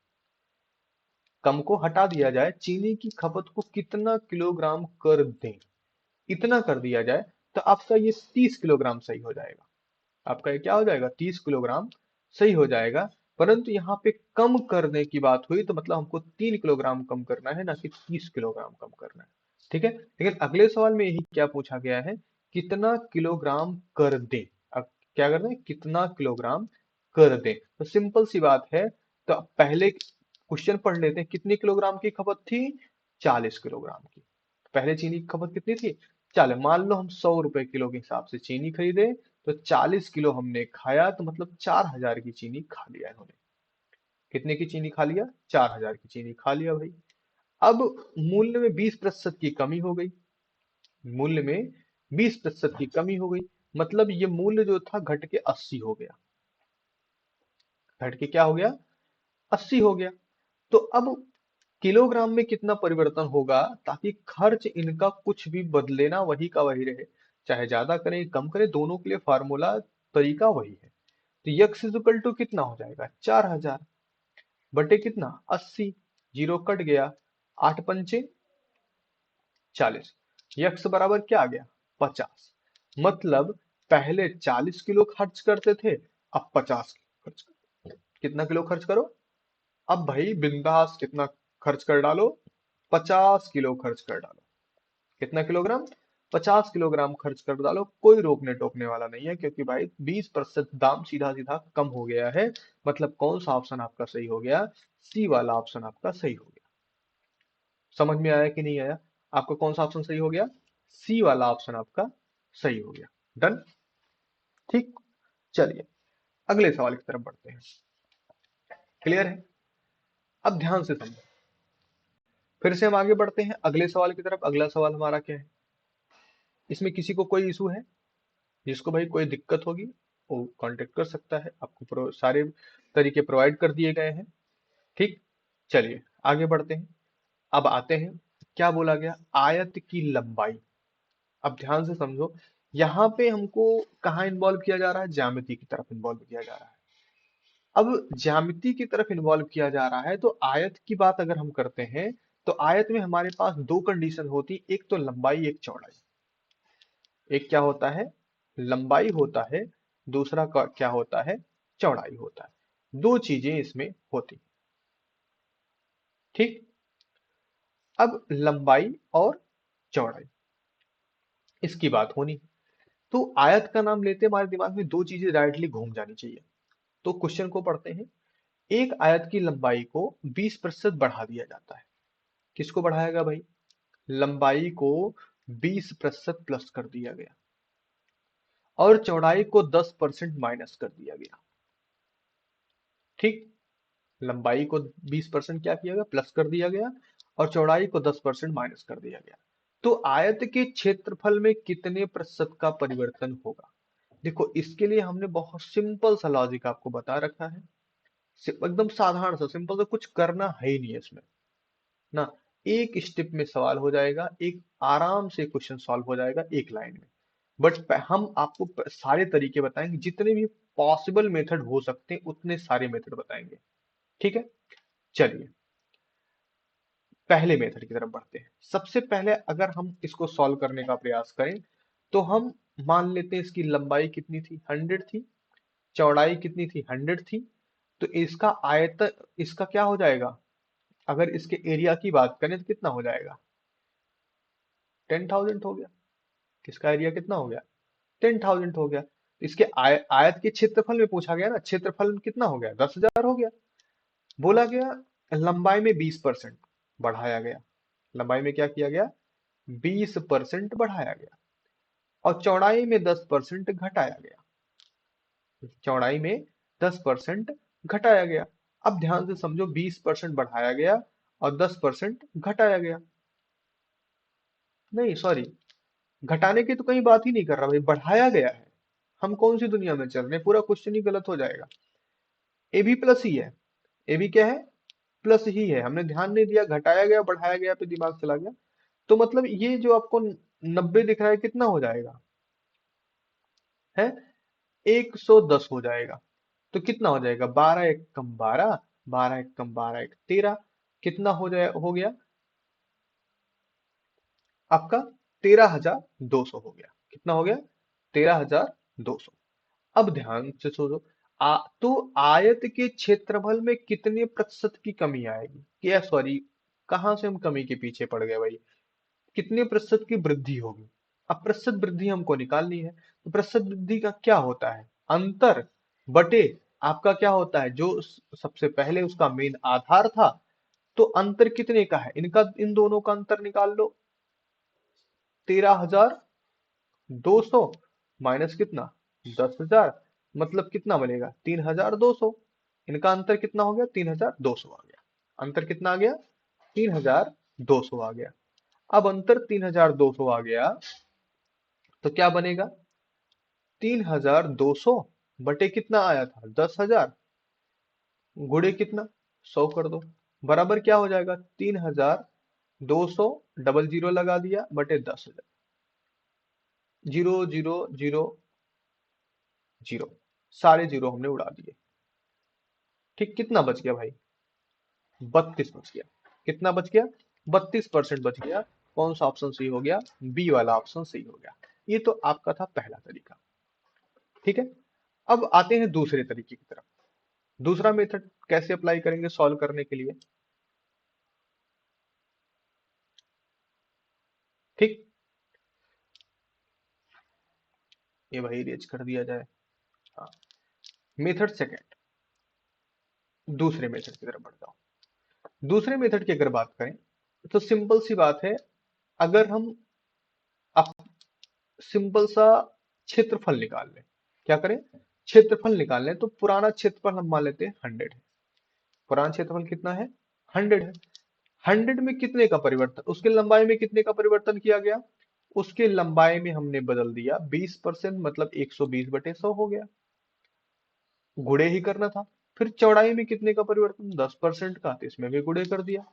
कम को हटा दिया जाए, चीनी की खपत को कितना किलोग्राम कर दें, इतना कर दिया जाए, तो आपका ये 30 किलोग्राम सही हो जाएगा। आपका ये क्या हो जाएगा? 30 किलोग्राम सही हो जाएगा। परंतु यहाँ पे कम करने की बात हुई, तो मतलब हमको 3 किलोग्राम कम करना है, ना कि 30 किलोग्राम कम करना है। ठीक है, लेकिन अगले सवाल में यही क्या पूछा गया है, कितना किलोग्राम कर दे। अब क्या करना है? कितना किलोग्राम कर दे। तो सिंपल सी बात है। तो अब पहले क्वेश्चन पढ़ लेते हैं, कितनी किलोग्राम की खपत थी? 40 किलोग्राम की। पहले चीनी की खपत कितनी थी? चलो मान लो हम 100 रुपए किलो के हिसाब से चीनी खरीदे, तो 40 किलो हमने खाया, तो मतलब 4000 की चीनी खा लिया इन्होंने। कितने की चीनी खा लिया? 4,000 की चीनी खा लिया भाई। अब मूल्य में 20% की कमी हो गई। मूल्य में 20% की कमी हो गई, मतलब ये मूल्य जो था घट के 80 हो गया। घट के क्या हो गया? 80 हो गया। तो अब किलोग्राम में कितना परिवर्तन होगा, ताकि खर्च इनका कुछ भी बदले ना, वही का वही रहे। चाहे ज्यादा करें कम करें, दोनों के लिए फार्मूला तरीका वही है। तो यक्स इज इक्वल टू कितना हो जाएगा? 4,000 बटे कितना? 80। जीरो कट गया, 8 पंचे 40। यक्स बराबर क्या आ गया? 50। मतलब पहले 40 किलो खर्च करते थे, अब 50 किलो खर्च करो। कितना किलो खर्च करो? अब भाई बिंदास कितना खर्च कर डालो? 50 किलो खर्च कर डालो। कितना किलोग्राम? 50 किलोग्राम खर्च कर डालो। कोई रोकने टोकने वाला नहीं है, क्योंकि भाई 20% दाम सीधा सीधा कम हो गया है। मतलब कौन सा ऑप्शन आपका सही हो गया? सी वाला ऑप्शन आपका सही हो गया। समझ में आया कि नहीं आया? आपका कौन सा ऑप्शन सही हो गया? सी वाला ऑप्शन आपका सही हो गया। डन। ठीक। चलिए अगले सवाल की तरफ बढ़ते हैं। क्लियर है? अब ध्यान से समझो। फिर से हम आगे बढ़ते हैं अगले सवाल की तरफ। अगला सवाल हमारा क्या है? इसमें किसी को कोई इशू है? जिसको भाई कोई दिक्कत होगी वो कांटेक्ट कर सकता है। आपको सारे तरीके प्रोवाइड कर दिए गए हैं। ठीक। चलिए आगे बढ़ते हैं। अब आते हैं, क्या बोला गया? आयत की लंबाई। अब ध्यान से समझो, यहाँ पे हमको कहाँ इन्वॉल्व किया जा रहा है? ज्यामिति की तरफ इन्वॉल्व किया जा रहा है। अब ज्यामिति की तरफ इन्वॉल्व किया जा रहा है, तो आयत की बात अगर हम करते हैं, तो आयत में हमारे पास दो कंडीशन होती, एक तो लंबाई, एक चौड़ाई। एक क्या होता है? लंबाई होता है। दूसरा क्या होता है? चौड़ाई होता है। दो चीजें इसमें होती। ठीक। अब लंबाई और चौड़ाई, इसकी बात होनी। तो आयत का नाम लेते हमारे दिमाग में दो चीजें डायरेक्टली घूम जानी चाहिए। तो क्वेश्चन को पढ़ते हैं। एक आयत की लंबाई को 20% बढ़ा दिया जाता है। किसको बढ़ाएगा भाई? लंबाई को 20% प्लस कर दिया गया, और चौड़ाई को 10% माइनस कर दिया गया। ठीक। लंबाई को 20% क्या किया गया? प्लस कर दिया गया, और चौड़ाई को 10% माइनस कर दिया गया। तो आयत के क्षेत्रफल में कितने प्रतिशत का परिवर्तन होगा? देखो इसके लिए हमने बहुत सिंपल सा लॉजिक आपको बता रखा है। एकदम साधारण सा सिंपल सा, कुछ करना है ही नहीं है इसमें ना। एक स्टेप में सवाल हो जाएगा, एक आराम से क्वेश्चन सॉल्व हो जाएगा एक लाइन में। बट हम आपको सारे तरीके बताएंगे, जितने भी पॉसिबल मेथड हो सकते हैं उतने सारे मेथड बताएंगे। ठीक है। चलिए पहले मेथड की तरफ बढ़ते हैं। सबसे पहले अगर हम इसको सॉल्व करने का प्रयास करें, तो हम मान लेते हैं इसकी लंबाई कितनी थी? 100 थी। चौड़ाई कितनी थी? 100 थी। तो इसका आयतन, इसका क्या हो जाएगा? अगर इसके एरिया की बात करें तो कितना हो जाएगा? 10,000 हो गया। किसका एरिया कितना हो गया? 10,000 हो गया। इसके आयत के क्षेत्रफल में पूछा गया ना, क्षेत्रफल कितना हो गया? 10,000 हो गया। बोला गया लंबाई में 20% बढ़ाया गया। लंबाई में क्या किया गया? 20% बढ़ाया गया, और चौड़ाई में 10% घटाया गया। चौड़ाई में 10% घटाया गया। अब ध्यान से समझो, 20% बढ़ाया गया और 10% घटाया गया। नहीं सॉरी, घटाने की तो कहीं बात ही नहीं कर रहा भाई, बढ़ाया गया है। हम कौन सी दुनिया में चल रहे हैं? पूरा क्वेश्चन ही गलत हो जाएगा। ए भी प्लस ही है। ए भी क्या है? प्लस ही है। हमने ध्यान नहीं दिया, घटाया गया बढ़ाया गया पे दिमाग चला गया। तो मतलब ये जो आपको 90 दिख रहा है, कितना हो जाएगा? है 110 हो जाएगा। तो कितना हो जाएगा? 12 एक कम 12, 12 एक कम 12 एक 13। कितना हो गया आपका? 13,200 हो गया। कितना हो गया? 13,200। अब ध्यान से सोचो, तो आयत के क्षेत्रफल में कितने प्रतिशत की कमी आएगी? क्या सॉरी, कहां से हम कमी के पीछे पड़ गए भाई? कितने प्रतिशत की वृद्धि होगी? अब प्रतिशत वृद्धि हमको निकालनी है। तो प्रतिशत वृद्धि का क्या होता है? अंतर बटे आपका क्या होता है? जो सबसे पहले उसका मेन आधार था। तो अंतर कितने का है? इनका, इन दोनों का अंतर निकाल लो। 13,200 माइनस कितना? 10,000, मतलब कितना बनेगा? 3,200। इनका अंतर कितना हो गया? 3200 आ गया। अंतर कितना आ गया? 3200 आ गया। अब अंतर 3200 आ गया तो क्या बनेगा? 3200 बटे कितना आया था? 10,000 गुणे कितना? 100 कर दो। बराबर क्या हो जाएगा? 3200 डबल जीरो लगा दिया बटे 10,000। जीरो जीरो जीरो जीरो, सारे जीरो हमने उड़ा दिए। ठीक, कितना बच गया भाई? 32 बच गया। कितना बच गया? 32% बच गया। कौन सा ऑप्शन सही हो गया? बी वाला ऑप्शन सही हो गया। ये तो आपका था पहला तरीका। ठीक है, अब आते हैं दूसरे तरीके की तरफ। दूसरा मेथड कैसे अप्लाई करेंगे सॉल्व करने के लिए? ठीक, ये भाई रेज कर दिया जाए। हाँ, मेथड सेकेंड, दूसरे मेथड की तरफ बढ़ जाओ। दूसरे मेथड की अगर बात करें तो सिंपल सी बात है। अगर हम सिंपल सा क्षेत्रफल निकाल लें, क्या करें? क्षेत्रफल निकाल लें, तो पुराना क्षेत्रफल हम मान लेते हैं 100 है। पुराना क्षेत्रफल कितना है? 100 है। 100 में कितने का परिवर्तन, उसके लंबाई में कितने का परिवर्तन किया गया? उसके लंबाई में हमने बदल दिया 20%, मतलब 120/100 हो गया। गुणे ही करना था। फिर चौड़ाई में कितने का परिवर्तन? 10% का, तो इसमें भी गुणे कर दिया।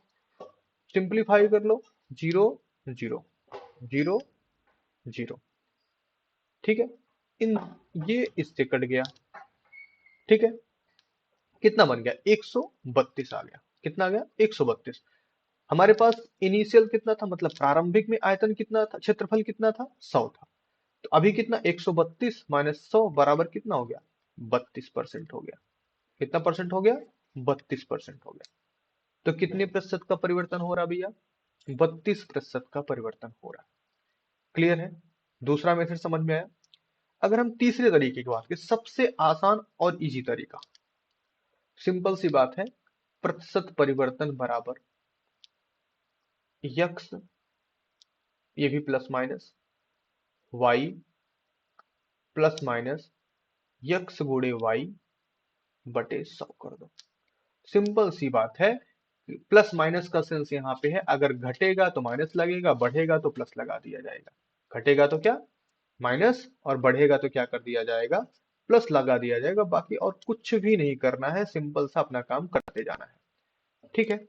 सिंप्लीफाई कर लो। Zero zero zero zero. ठीक है, इन ये इससे कट गया। ठीक है, कितना बन गया? 132 आ गया। कितना आ गया? 132। हमारे पास इनिशियल कितना था, मतलब प्रारंभिक में आयतन कितना था, क्षेत्रफल कितना था? 100 था। तो अभी कितना? 132 माइनस 100 बराबर कितना हो गया? 32% हो गया। कितना परसेंट हो गया? 32% हो गया। तो कितने प्रतिशत का परिवर्तन हो रहा भैया? 32% का परिवर्तन हो रहा है। क्लियर है? दूसरा मेथड समझ में आया। अगर हम तीसरे तरीके की बात करें, सबसे आसान और इजी तरीका, सिंपल सी बात है। प्रतिशत परिवर्तन बराबर यक्स, ये भी plus minus, y plus minus x गुणे वाई बटे 100 कर दो। सिंपल सी बात है। प्लस माइनस का सेंस यहाँ पे है, अगर घटेगा तो माइनस लगेगा, बढ़ेगा तो प्लस लगा दिया जाएगा। घटेगा तो क्या? माइनस, और बढ़ेगा तो क्या कर दिया जाएगा? प्लस लगा दिया जाएगा। बाकी और कुछ भी नहीं करना है, सिंपल सा अपना काम करते जाना है। ठीक है,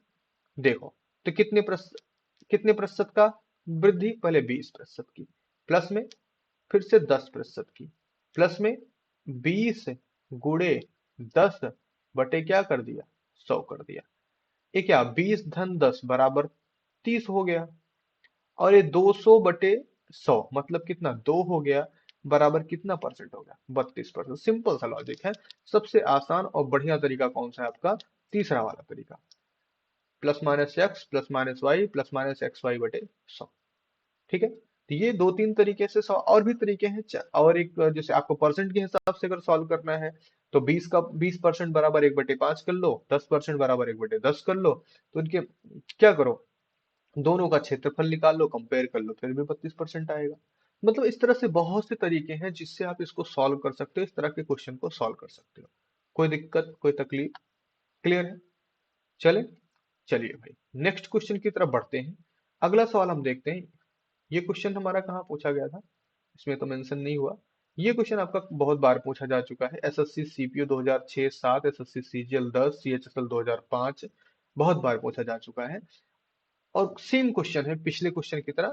देखो, तो कितने प्रतिशत का वृद्धि? पहले 20% की, प्लस में फिर से 10% की, प्लस में 20 गुणे 10 बटे क्या कर दिया? 100 कर दिया। ये क्या? 20 धन 10 बराबर 30 हो गया। और ये 200/100 मतलब कितना? 2 हो गया। बराबर कितना परसेंट हो गया? 32%। सिंपल सा लॉजिक है। सबसे आसान और बढ़िया तरीका कौन सा है आपका? तीसरा वाला तरीका, plus minus x plus minus y plus minus x y बटे 100। ठीक है, तो ये दो तीन तरीके से और भी तरीके हैं। और एक, जैसे आपको परसेंट के हिसाब से अगर सॉल्व करना है, तो 20% बराबर 1/5 कर लो, 10% बराबर 1/10 कर लो। तो इनके क्या करो, दोनों का क्षेत्रफल निकाल लो, कंपेयर कर लो, फिर भी 32% आएगा। मतलब इस तरह से बहुत से तरीके हैं जिससे आप इसको सॉल्व कर सकते हो, इस तरह के क्वेश्चन को सॉल्व कर सकते हो। कोई दिक्कत, कोई तकलीफ? क्लियर है? चले, चलिए भाई नेक्स्ट क्वेश्चन की तरफ बढ़ते हैं। अगला सवाल हम देखते हैं। ये क्वेश्चन हमारा कहाँ पूछा गया था? इसमें तो मेंशन नहीं हुआ। ये क्वेश्चन आपका बहुत बार पूछा जा चुका है। SSC CPO 2006-7, SSC CGL 10, CHSL 2005, बहुत बार पूछा जा चुका है। और सेम क्वेश्चन है पिछले क्वेश्चन की तरह।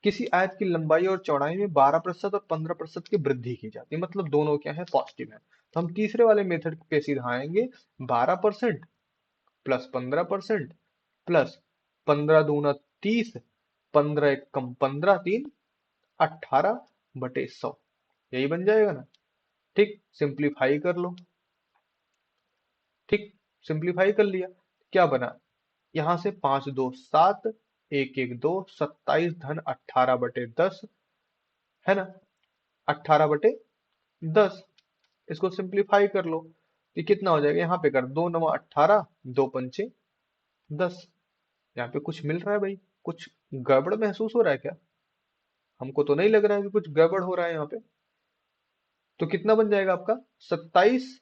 किसी आयत की लंबाई और चौड़ाई में 12% और 15% की वृद्धि की जाती है, मतलब दोनों क्या है? पॉजिटिव है। तो हम तीसरे वाले मेथड पे सीधा आएंगे। 12% प्लस 15% प्लस 15 दूना 30, 15 एक कम 15, 3 18/100, यही बन जाएगा ना? ठीक, सिंप्लीफाई कर लो। ठीक, सिंप्लीफाई कर लिया, क्या बना? यहां से 5 2 7, 1 1 2, 27 धन 18/10, है ना? 18/10। इसको सिंप्लीफाई कर लो, ये कितना हो जाएगा? यहाँ पे कर 2 9 18, 2 5 10। यहाँ पे कुछ मिल रहा है भाई? कुछ गड़बड़ महसूस हो रहा है क्या? हमको तो नहीं लग रहा है कि कुछ गड़बड़ हो रहा है यहाँ पे। तो कितना बन जाएगा आपका? 27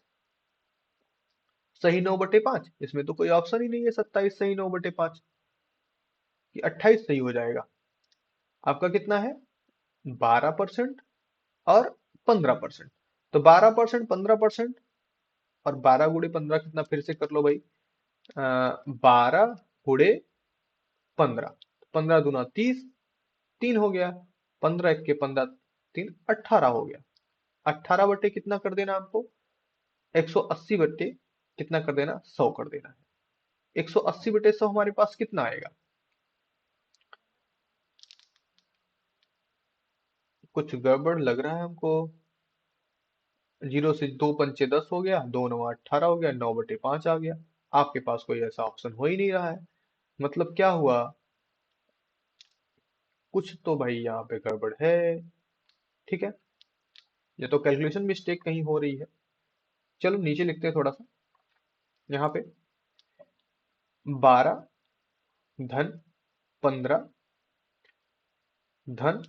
सही 9/5, इसमें तो कोई ऑप्शन ही नहीं है 27 सही 9/5 कि 28 सही हो जाएगा। आपका कितना है? 12% और 15%। तो 12%, 15% और 12 × 15 कितना, फिर से कर लो भाई। 12 × 15, 15 × 2 = 30, 3 हो गया। 15 × 1 = 15, 3 18 हो गया। 18 बटे कितना कर देना हमको? 180 बटे कितना कर देना? 100 कर देना है। 180 बटे 100 हमारे पास कितना आएगा? कुछ गड़बड़ लग रहा है हमको। 0 से 2 पंचे 10 हो गया, 2 9 18 हो गया, 9/5 आ गया। आपके पास कोई ऐसा ऑप्शन हो ही नहीं रहा है। मतलब क्या हुआ? कुछ तो भाई यहाँ पे गड़बड़ है। ठीक है, ये तो कैलकुलेशन मिस्टेक कहीं हो रही है। चलो नीचे लिखते हैं थोड़ा सा। यहाँ पे 12 धन 15 धन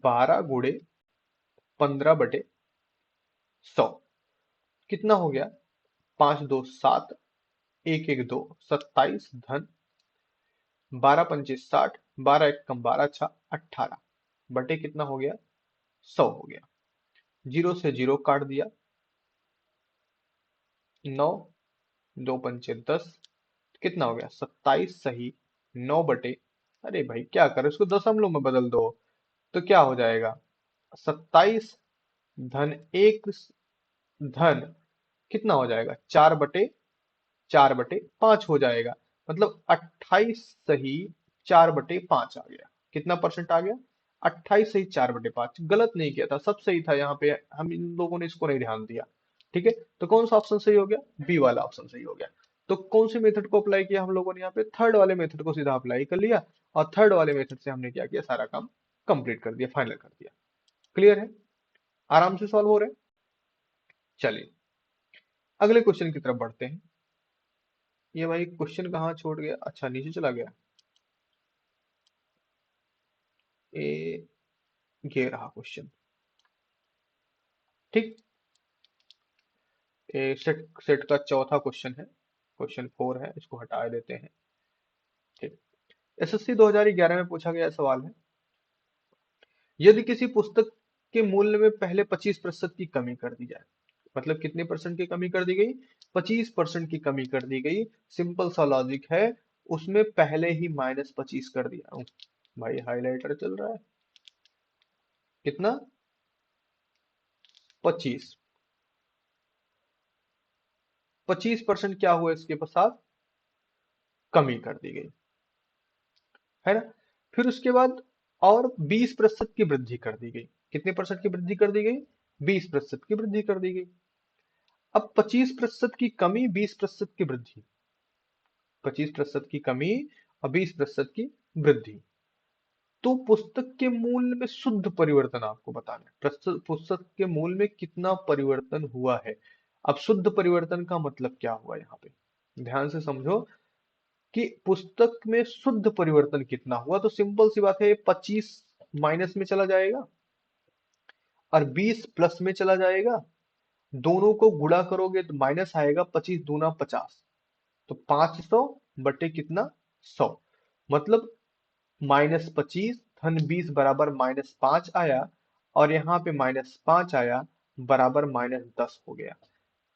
12 × 15/100 कितना हो गया? 5 2 7, 1 1 2, 27 धन 12 पंचे 60, 12 1 = 12, 6 18 बटे कितना हो गया? 100 हो गया। 0 से 0 काट दिया, 9, 2 पंचे 10, कितना हो गया? 27 सही 9 बटे, अरे भाई क्या करें, इसको दशमलव में बदल दो तो क्या हो जाएगा? 27 धन 1 धन कितना हो जाएगा? 4/5 हो जाएगा। मतलब 28 सही 4/5 आ गया। कितना परसेंट आ गया? 28 सही 4/5। गलत नहीं किया था, सब सही था यहाँ पे, हम इन लोगों ने इसको नहीं ध्यान दिया। ठीक है, तो कौन सा ऑप्शन सही हो गया? बी वाला ऑप्शन सही हो गया। तो कौन सी मेथड को अप्लाई किया हम लोगों ने? यहाँ पे थर्ड वाले मेथड को सीधा अप्लाई कर लिया, और थर्ड वाले मेथड से हमने क्या किया? सारा काम कंप्लीट कर दिया, फाइनल कर दिया। क्लियर है? आराम से सॉल्व हो रहे हैं। चलिए अगले क्वेश्चन की तरफ बढ़ते हैं। ये भाई क्वेश्चन कहाँ छोड़ गया? अच्छा नीचे चला गया। ए, ये रहा क्वेश्चन। ठीक, ये सेट सेट का चौथा क्वेश्चन है, क्वेश्चन 4 है, इसको हटा देते हैं। ठीक, एसएससी 2011 में पूछा गया सवाल है, यदि किसी पुस्तक के मूल्य में पहले 25% की कमी कर दी जाए। मतलब कितने परसेंट की कमी कर दी गई? 25% की कमी कर दी गई। सिंपल सा लॉजिक है, उसमें पहले ही -25 कर दिया हूं। भाई हाइलाइटर चल रहा है। कितना? 25। 25% क्या हुआ इसके साथ? कमी कर दी गई, है ना। फिर उसके बाद और 20% की वृद्धि कर दी गई। कितने परसेंट की वृद्धि कर दी गई? 20% की वृद्धि कर दी गई। अब 25% की कमी, 20% की वृद्धि। 25% की कमी और 20% की वृद्धि। तो पुस्तक के मूल्य में शुद्ध परिवर्तन आपको बताना है। पुस्तक के मूल्य में कितना परिवर्तन हुआ है। अब शुद्ध परिवर्तन का मतलब क्या हुआ यहाँ पे? ध्यान से समझो कि पुस्तक में शुद्ध परिवर्तन कितना हुआ। तो सिंपल सी बात है, 25 माइनस में चला जाएगा और 20 प्लस में चला जाएगा। दोनों को गुणा करोगे तो माइनस आएगा, 25 दूना 50, तो 500 बटे कितना? 100। मतलब -25 धन 20 बराबर -5 आया, और यहाँ पे -5 आया बराबर -10 हो गया।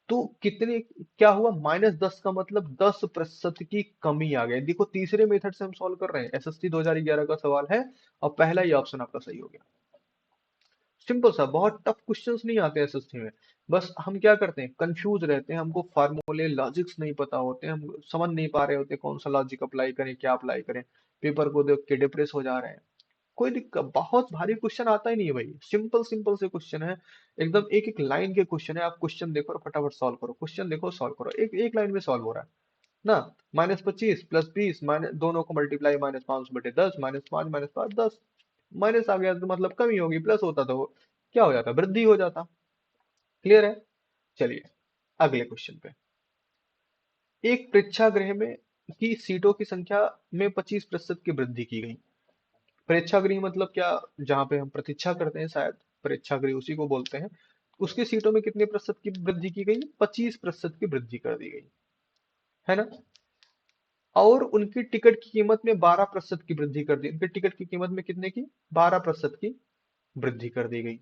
तो कितने, क्या हुआ? -10 का मतलब 10% की कमी आ गई। देखो तीसरे मेथड से हम सॉल्व कर रहे हैं, एसएससी 2011 का सवाल है, और पहला ही ऑप्शन आपका सही हो गया। सिंपल सा, बहुत टफ क्वेश्चंस नहीं आते एसएससी में। बस हम क्या करते हैं, कंफ्यूज रहते हैं, हमको फार्मूले लॉजिक्स नहीं पता होते, हम समझ नहीं पा रहे होते कौन सा लॉजिक अप्लाई करें, क्या अप्लाई करें। पेपर को देख के डिप्रेस हो जा रहे हैं। कोई दिक्कत, बहुत भारी क्वेश्चन आता ही नहीं है भाई, सिंपल सिंपल से क्वेश्चन है। एकदम एक एक लाइन के क्वेश्चन है, आप क्वेश्चन देखो और फटाफट सॉल्व करो, क्वेश्चन देखो सॉल्व करो, एक एक लाइन में सॉल्व हो रहा है ना। -25 + 20, माइनस दोनों को मल्टीप्लाई, -500/10, -5 -5 10। माइनस आ गया तो मतलब कमी होगी, प्लस होता तो क्या हो जाता? वृद्धि हो जाता। क्लियर है? चलिए अगले क्वेश्चन पे। एक प्रेक्षागृह में की सीटों की संख्या में 25% की वृद्धि की गई। प्रेक्षागृह मतलब क्या? जहाँ पे हम प्रतीक्षा करते हैं, शायद प्रेक्षागृह उसी को बोलते हैं। उसकी सीटों में कितने प्रतिशत की वृद्धि की गई? 25% की वृद्धि कर दी गई, है ना। और उनकी टिकट की कीमत में 12% की वृद्धि कर दी, उनके टिकट की कीमत में कितने की? 12% की वृद्धि कर दी गई।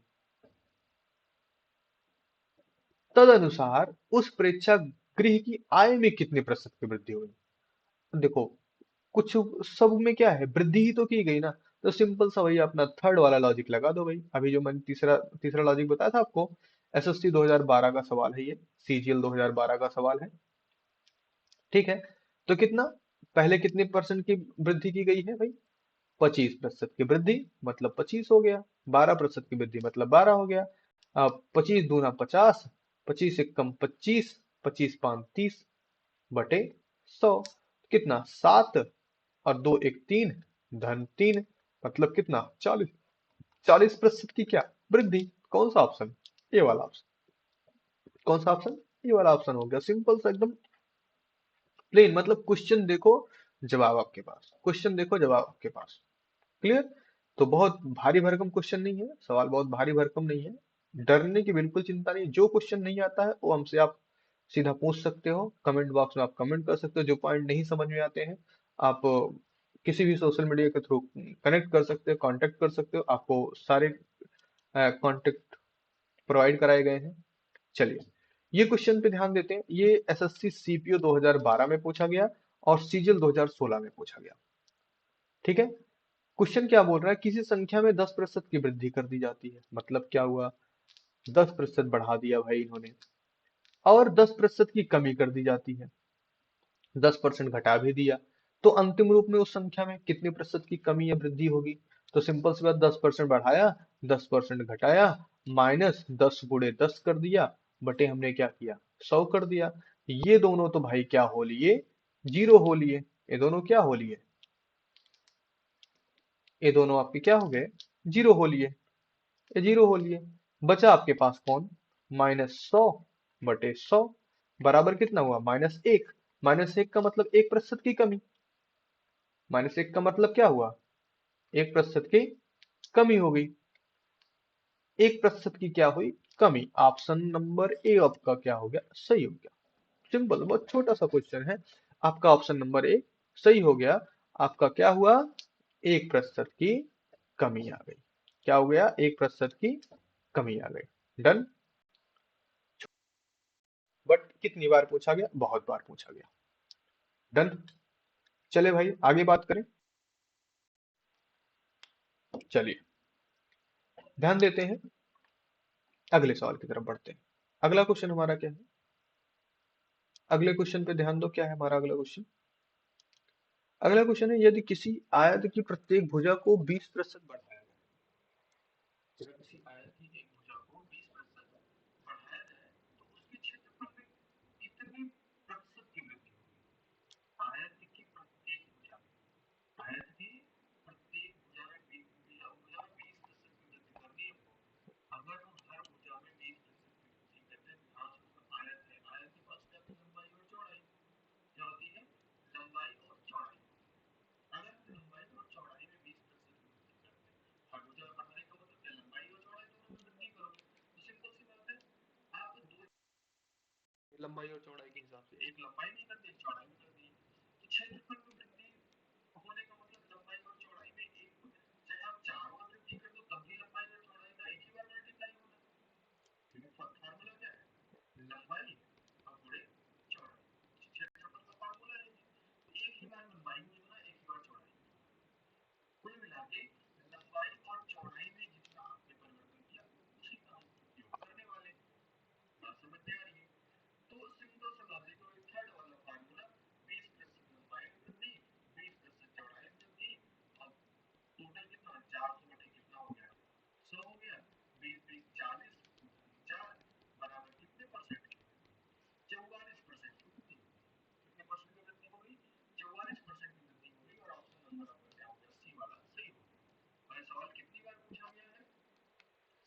तदनुसार उस प्रेक्षागृह की आय में कितने प्रतिशत की वृद्धि हुई? देखो, कुछ सब में क्या है, वृद्धि ही तो की गई ना। तो सिंपल सा वही अपना थर्ड वाला लॉजिक लगा दो भाई। अभी जो मैंने तीसरा तीसरा लॉजिक बताया था आपको, एसएससी 2012 का सवाल है ये, सीजीएल 2012 का सवाल है। ठीक है, तो कितना, पहले कितने परसेंट की वृद्धि की गई है भाई? 25% की वृद्धि, मतलब 25 हो गया। 12% की वृद्धि मतलब 12 हो गया। अब 25 दूना 50, 25 एकम 25, 25 पाँच 30 बटे 100, कितना? 7, और 2 एक 3, धन 3, मतलब कितना? 40। 40% की क्या वृद्धि? कौन सा ऑप्शन? ये वाला ऑप्शन। कौन सा ऑप्शन? ये वाला ऑप्शन हो गया, सिंपल सा एकदम प्लेन। मतलब क्वेश्चन देखो, जवाब आपके पास, क्वेश्चन देखो, जवाब आपके पास। क्लियर? तो बहुत भारी भरकम क्वेश्चन नहीं है, सवाल बहुत भारी भरकम नहीं है। डरने की बिल्कुल चिंता नहीं। जो क्वेश्चन नहीं आता है वो हमसे आप सीधा पूछ सकते हो, कमेंट बॉक्स में आप कमेंट कर सकते हो। जो पॉइंट नहीं समझ में आते हैं, आप किसी भी सोशल मीडिया के थ्रू कनेक्ट कर सकते हो, कांटेक्ट कर सकते हो। आपको सारे कांटेक्ट प्रोवाइड कराए गए हैं। चलिए, ये क्वेश्चन पे ध्यान देते हैं। ये एसएससी सीपीओ 2012 में पूछा गया और सीजीएल 2016 में पूछा गया। ठीक है, क्वेश्चन क्या बोल रहा है? किसी संख्या में 10% की वृद्धि कर दी जाती है, मतलब क्या हुआ? 10% बढ़ा दिया भाई इन्होंने, और 10% की कमी कर दी जाती है, 10% घटा भी दिया। तो अंतिम रूप में उस संख्या में कितने प्रतिशत की कमी या वृद्धि होगी? तो सिंपल सी बात, 10% बढ़ाया, 10% घटाया, माइनस 10 गुणे 10 कर दिया, बटे हमने क्या किया? 100 कर दिया। ये दोनों तो भाई क्या हो लिए? जीरो हो लिए। ये दोनों क्या हो लिए? ये दोनों आपके क्या हो गए? जीरो हो लिए। ये जीरो हो लिए। बचा आपके पास कौन? -100 बटे 100, बराबर कितना हुआ? -1। -1 का मतलब 1% की कमी। -1 का मतलब क्या हुआ? 1% की कमी हो गई। 1% की क्या हुई? कमी। ऑप्शन नंबर ए आपका क्या हो गया? सही हो गया। सिंपल, बहुत छोटा सा क्वेश्चन है। आपका ऑप्शन नंबर ए सही हो गया। आपका क्या हुआ? 1% की कमी आ गई। क्या हो गया? 1% की कमी आ गई। डन। बट कितनी बार पूछा गया? बहुत बार पूछा गया। डन। चले भाई, आगे बात करें। चलिए, ध्यान देते हैं, अगले सवाल की तरफ बढ़ते हैं। अगला क्वेश्चन हमारा क्या है? अगले क्वेश्चन पे ध्यान दो, क्या है हमारा अगला क्वेश्चन? अगला क्वेश्चन है, यदि किसी आयत की प्रत्येक भुजा को 20% बढ़ाया जाए, अगर किसी आयत की एक भुजा को 20% बढ़ाया जाए, तो उसके क्षेत्रफल में कितने प्रतिशत की वृद्धि होगी? आयत की प्रत्येक भुजा, आयत की प्रत्येक भुजा में 20% की वृद्धि करनी है हमको। अगर हम हर भुजा में 20% की वृद्धि करते हैं, ध्यान से देखो, आयत है, आयत के पास क्या होती है? लंबाई और चौड़ाई। क्या होती है? लंबाई और चौड़ाई। अगर हम लंबाई और चौड़ाई में 20% की वृद्धि करते हैं, हर भुजा बढ़ाने का मतलब क्या? लंबाई और चौड़ाई दोनों में वृद्धि करोगे। तो सिंपल सी बात है, आप दो लंबाई और चौड़ाई के हिसाब से, एक लंबाई नहीं कर दी, एक चौड़ाई भी कर दी। तो क्षेत्रफल में वृद्धि होने का मतलब लंबाई और चौड़ाई में एक, चाहे आप 4 बार वृद्धि कर दो तब भी लंबाई और चौड़ाई का एक ही बार मल्टीप्लाई होगा। क्योंकि फार्मूला क्या है? लंबाई और गुणे चौड़ाई, क्षेत्रफल का फार्मूला है। तो एक ही बार लंबाई में होना, एक ही बार चौड़ाई में होना। कुल मिला के लंबाई और चौड़ाई में जितना आपने परिवर्तन किया, उसी का हम उपयोग करने वाले हैं। बात समझ में आ रही है? तो सिंपल सा लॉजिक और थर्ड वाला फार्मूला, 20% लंबाई में वृद्धि, 20% चौड़ाई में वृद्धि। अब टोटल कितना? 400 बटे कितना हो गया? 100 हो गया। 20 20 40, 4 बराबर कितने परसेंट की? 44% की वृद्धि होगी। कितने परसेंट की वृद्धि होगी? 44% की वृद्धि होगी। और ऑप्शन नंबर आपका क्या हो गया? सी वाला सही हो गया। भाई सवाल कितनी बार पूछा गया है?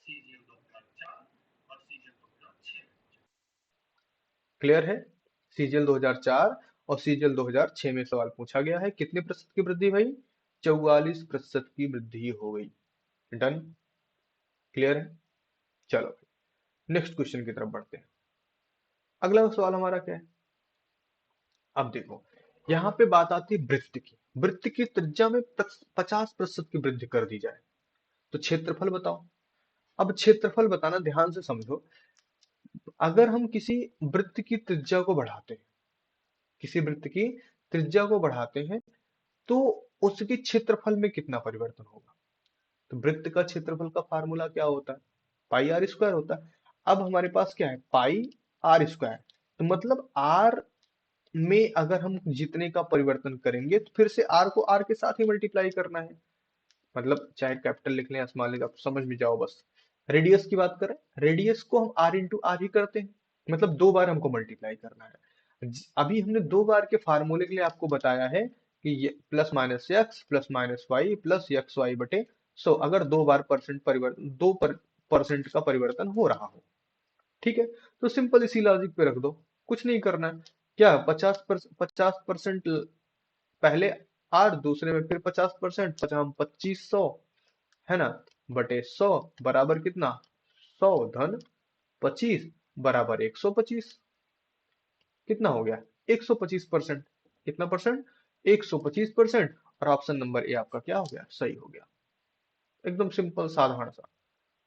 सीजीएल 2004 और सीजीएल 2006 में पूछा। क्लियर है? सीजीएल 2004 और सीजीएल 2006 में सवाल पूछा गया है। कितने प्रतिशत की वृद्धि भाई? 44% की वृद्धि हो गई। डन। क्लियर है? चलो, नेक्स्ट क्वेश्चन की तरफ बढ़ते हैं। अगला सवाल हमारा क्या है? अब देखो, यहाँ पे बात आती है वृत्त की। वृत्त की त्रिज्या में 50% की वृद्धि कर दी जाए तो क्षेत्रफल बताओ। अब क्षेत्रफल बताना ध्यान से समझो। अगर हम किसी वृत्त की त्रिज्या को बढ़ाते हैं, किसी वृत्त की त्रिज्या को बढ़ाते हैं, तो उसके क्षेत्रफल में कितना परिवर्तन होगा? तो वृत्त का क्षेत्रफल का फार्मूला क्या होता है? पाई आर स्क्वायर होता है। अब हमारे पास क्या है? पाई आर स्क्वायर। तो मतलब आर में अगर हम जितने का परिवर्तन करेंगे तो फिर से आर को आर के साथ ही मल्टीप्लाई करना है। मतलब चाहे कैपिटल लिख लें या स्मॉल लिख, आप समझ में जाओ बस। रेडियस की बात करें, रेडियस को हम आर इंटू आर ही करते हैं, मतलब दो बार हमको मल्टीप्लाई करना है। अभी हमने दो बार के फार्मूले के लिए आपको बताया है कि ये plus minus x plus minus y plus x y बटे 100, अगर दो बार परसेंट परिवर्तन, परसेंट का परिवर्तन हो रहा हो। ठीक है, तो सिंपल इसी लॉजिक पे रख दो, कुछ नहीं करना है। क्या 50% पहले आर, दूसरे में फिर 50%, 2500 है ना, बटे 100 बराबर कितना? 100 धन 25 बराबर 125। कितना हो गया? 125%। कितना परसेंट? 125%। और ऑप्शन नंबर ए आपका क्या हो गया? सही हो गया। एकदम सिंपल साधारण सा,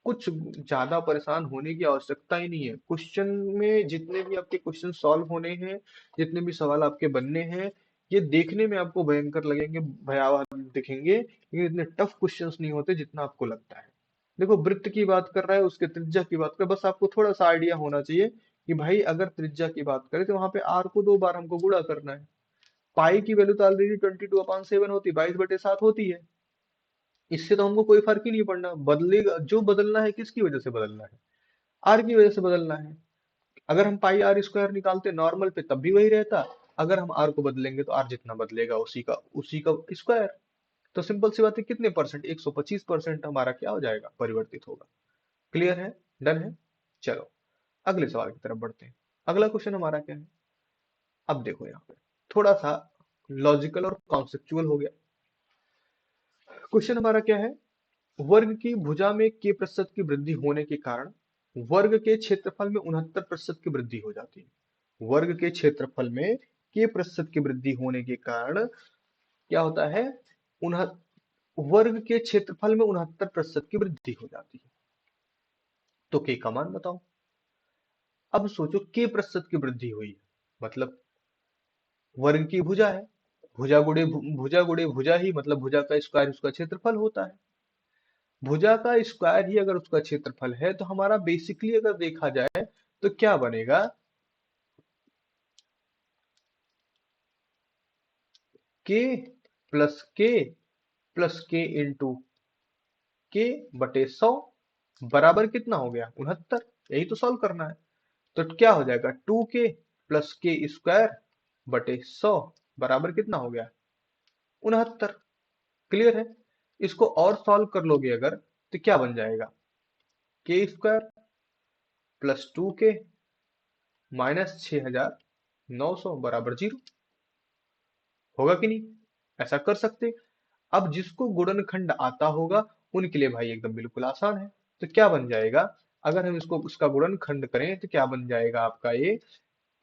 कुछ ज्यादा परेशान होने की आवश्यकता ही नहीं है। क्वेश्चन में जितने भी आपके क्वेश्चन सॉल्व होने हैं, जितने भी सवाल आपके बनने हैं, ये देखने में आपको भयंकर लगेंगे, भयावह दिखेंगे, लेकिन इतने टफ क्वेश्चंस नहीं होते जितना आपको लगता है। देखो, वृत्त की बात कर रहा है, उसके त्रिज्या की बात कर, बस आपको थोड़ा सा आइडिया होना चाहिए कि भाई अगर त्रिज्या की बात करें तो वहां पे आर को दो बार हमको गुणा करना है। पाई की वैल्यू तो ऑलरेडी 22/7 होती है, 22/7 होती है। इससे तो हमको कोई फर्क ही नहीं पड़ना, बदलेगा जो बदलना है किसकी वजह से बदलना है? आर की वजह से बदलना है। अगर हम पाई आर स्क्वायर निकालते नॉर्मल पे तब भी वही रहता, अगर हम आर को बदलेंगे तो आर जितना बदलेगा उसी का स्क्वायर। तो सिंपल सी बात है, कितने परसेंट? 125% हमारा क्या हो जाएगा? परिवर्तित होगा। क्लियर है? डन है? चलो अगले सवाल की तरफ बढ़ते हैं। अगला क्वेश्चन हमारा क्या है? अब देखो, यहाँ पे थोड़ा सा लॉजिकल और कॉन्सेप्चुअल हो गया। क्वेश्चन हमारा क्या है? वर्ग की भुजा में के प्रतिशत की वृद्धि होने के कारण वर्ग के क्षेत्रफल में 69% की वृद्धि हो जाती है। वर्ग के क्षेत्रफल में के प्रतिशत की वृद्धि होने के कारण क्या होता है? उन्ह वर्ग के क्षेत्रफल में 69% की वृद्धि हो जाती है। तो के का मान बताओ। अब सोचो, के प्रतिशत की वृद्धि हुई है, मतलब वर्ग की भुजा है, भुजा गुणे भुजा ही, मतलब भुजा का स्क्वायर उसका क्षेत्रफल होता है। भुजा का स्क्वायर ही अगर उसका क्षेत्रफल है तो हमारा बेसिकली अगर देखा जाए तो क्या बनेगा? के प्लस के इंटू के बटे 100 बराबर कितना हो गया? 69। यही तो सॉल्व करना है। तो क्या हो जाएगा? 2k प्लस के स्क्वायर बटे 100 बराबर कितना हो गया? 69। क्लियर है? इसको और सॉल्व कर लोगे अगर तो क्या बन जाएगा? के स्क्वायर प्लस 2k माइनस 6900 बराबर 0। होगा कि नहीं? ऐसा कर सकते। अब जिसको गुणनखंड आता होगा उनके लिए भाई एकदम बिल्कुल आसान है। तो क्या बन जाएगा? अगर हम इसको उसका गुणनखंड करें तो क्या बन जाएगा आपका? ये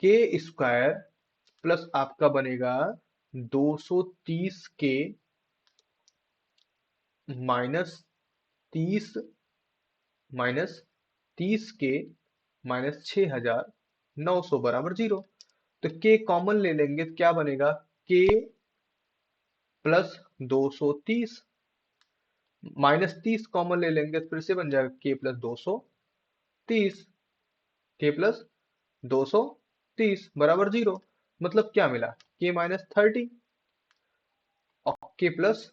के स्क्वायर प्लस आपका बनेगा 230 के माइनस 30 माइनस 30 के माइनस 6900 बराबर 0। तो के कॉमन ले लेंगे तो क्या बनेगा? के प्लस 230 माइनस 30 कॉमन ले लेंगे तो फिर से बन जाएगा के प्लस 230। के प्लस 230 बराबर 0। मतलब क्या मिला? के माइनस 30 और के प्लस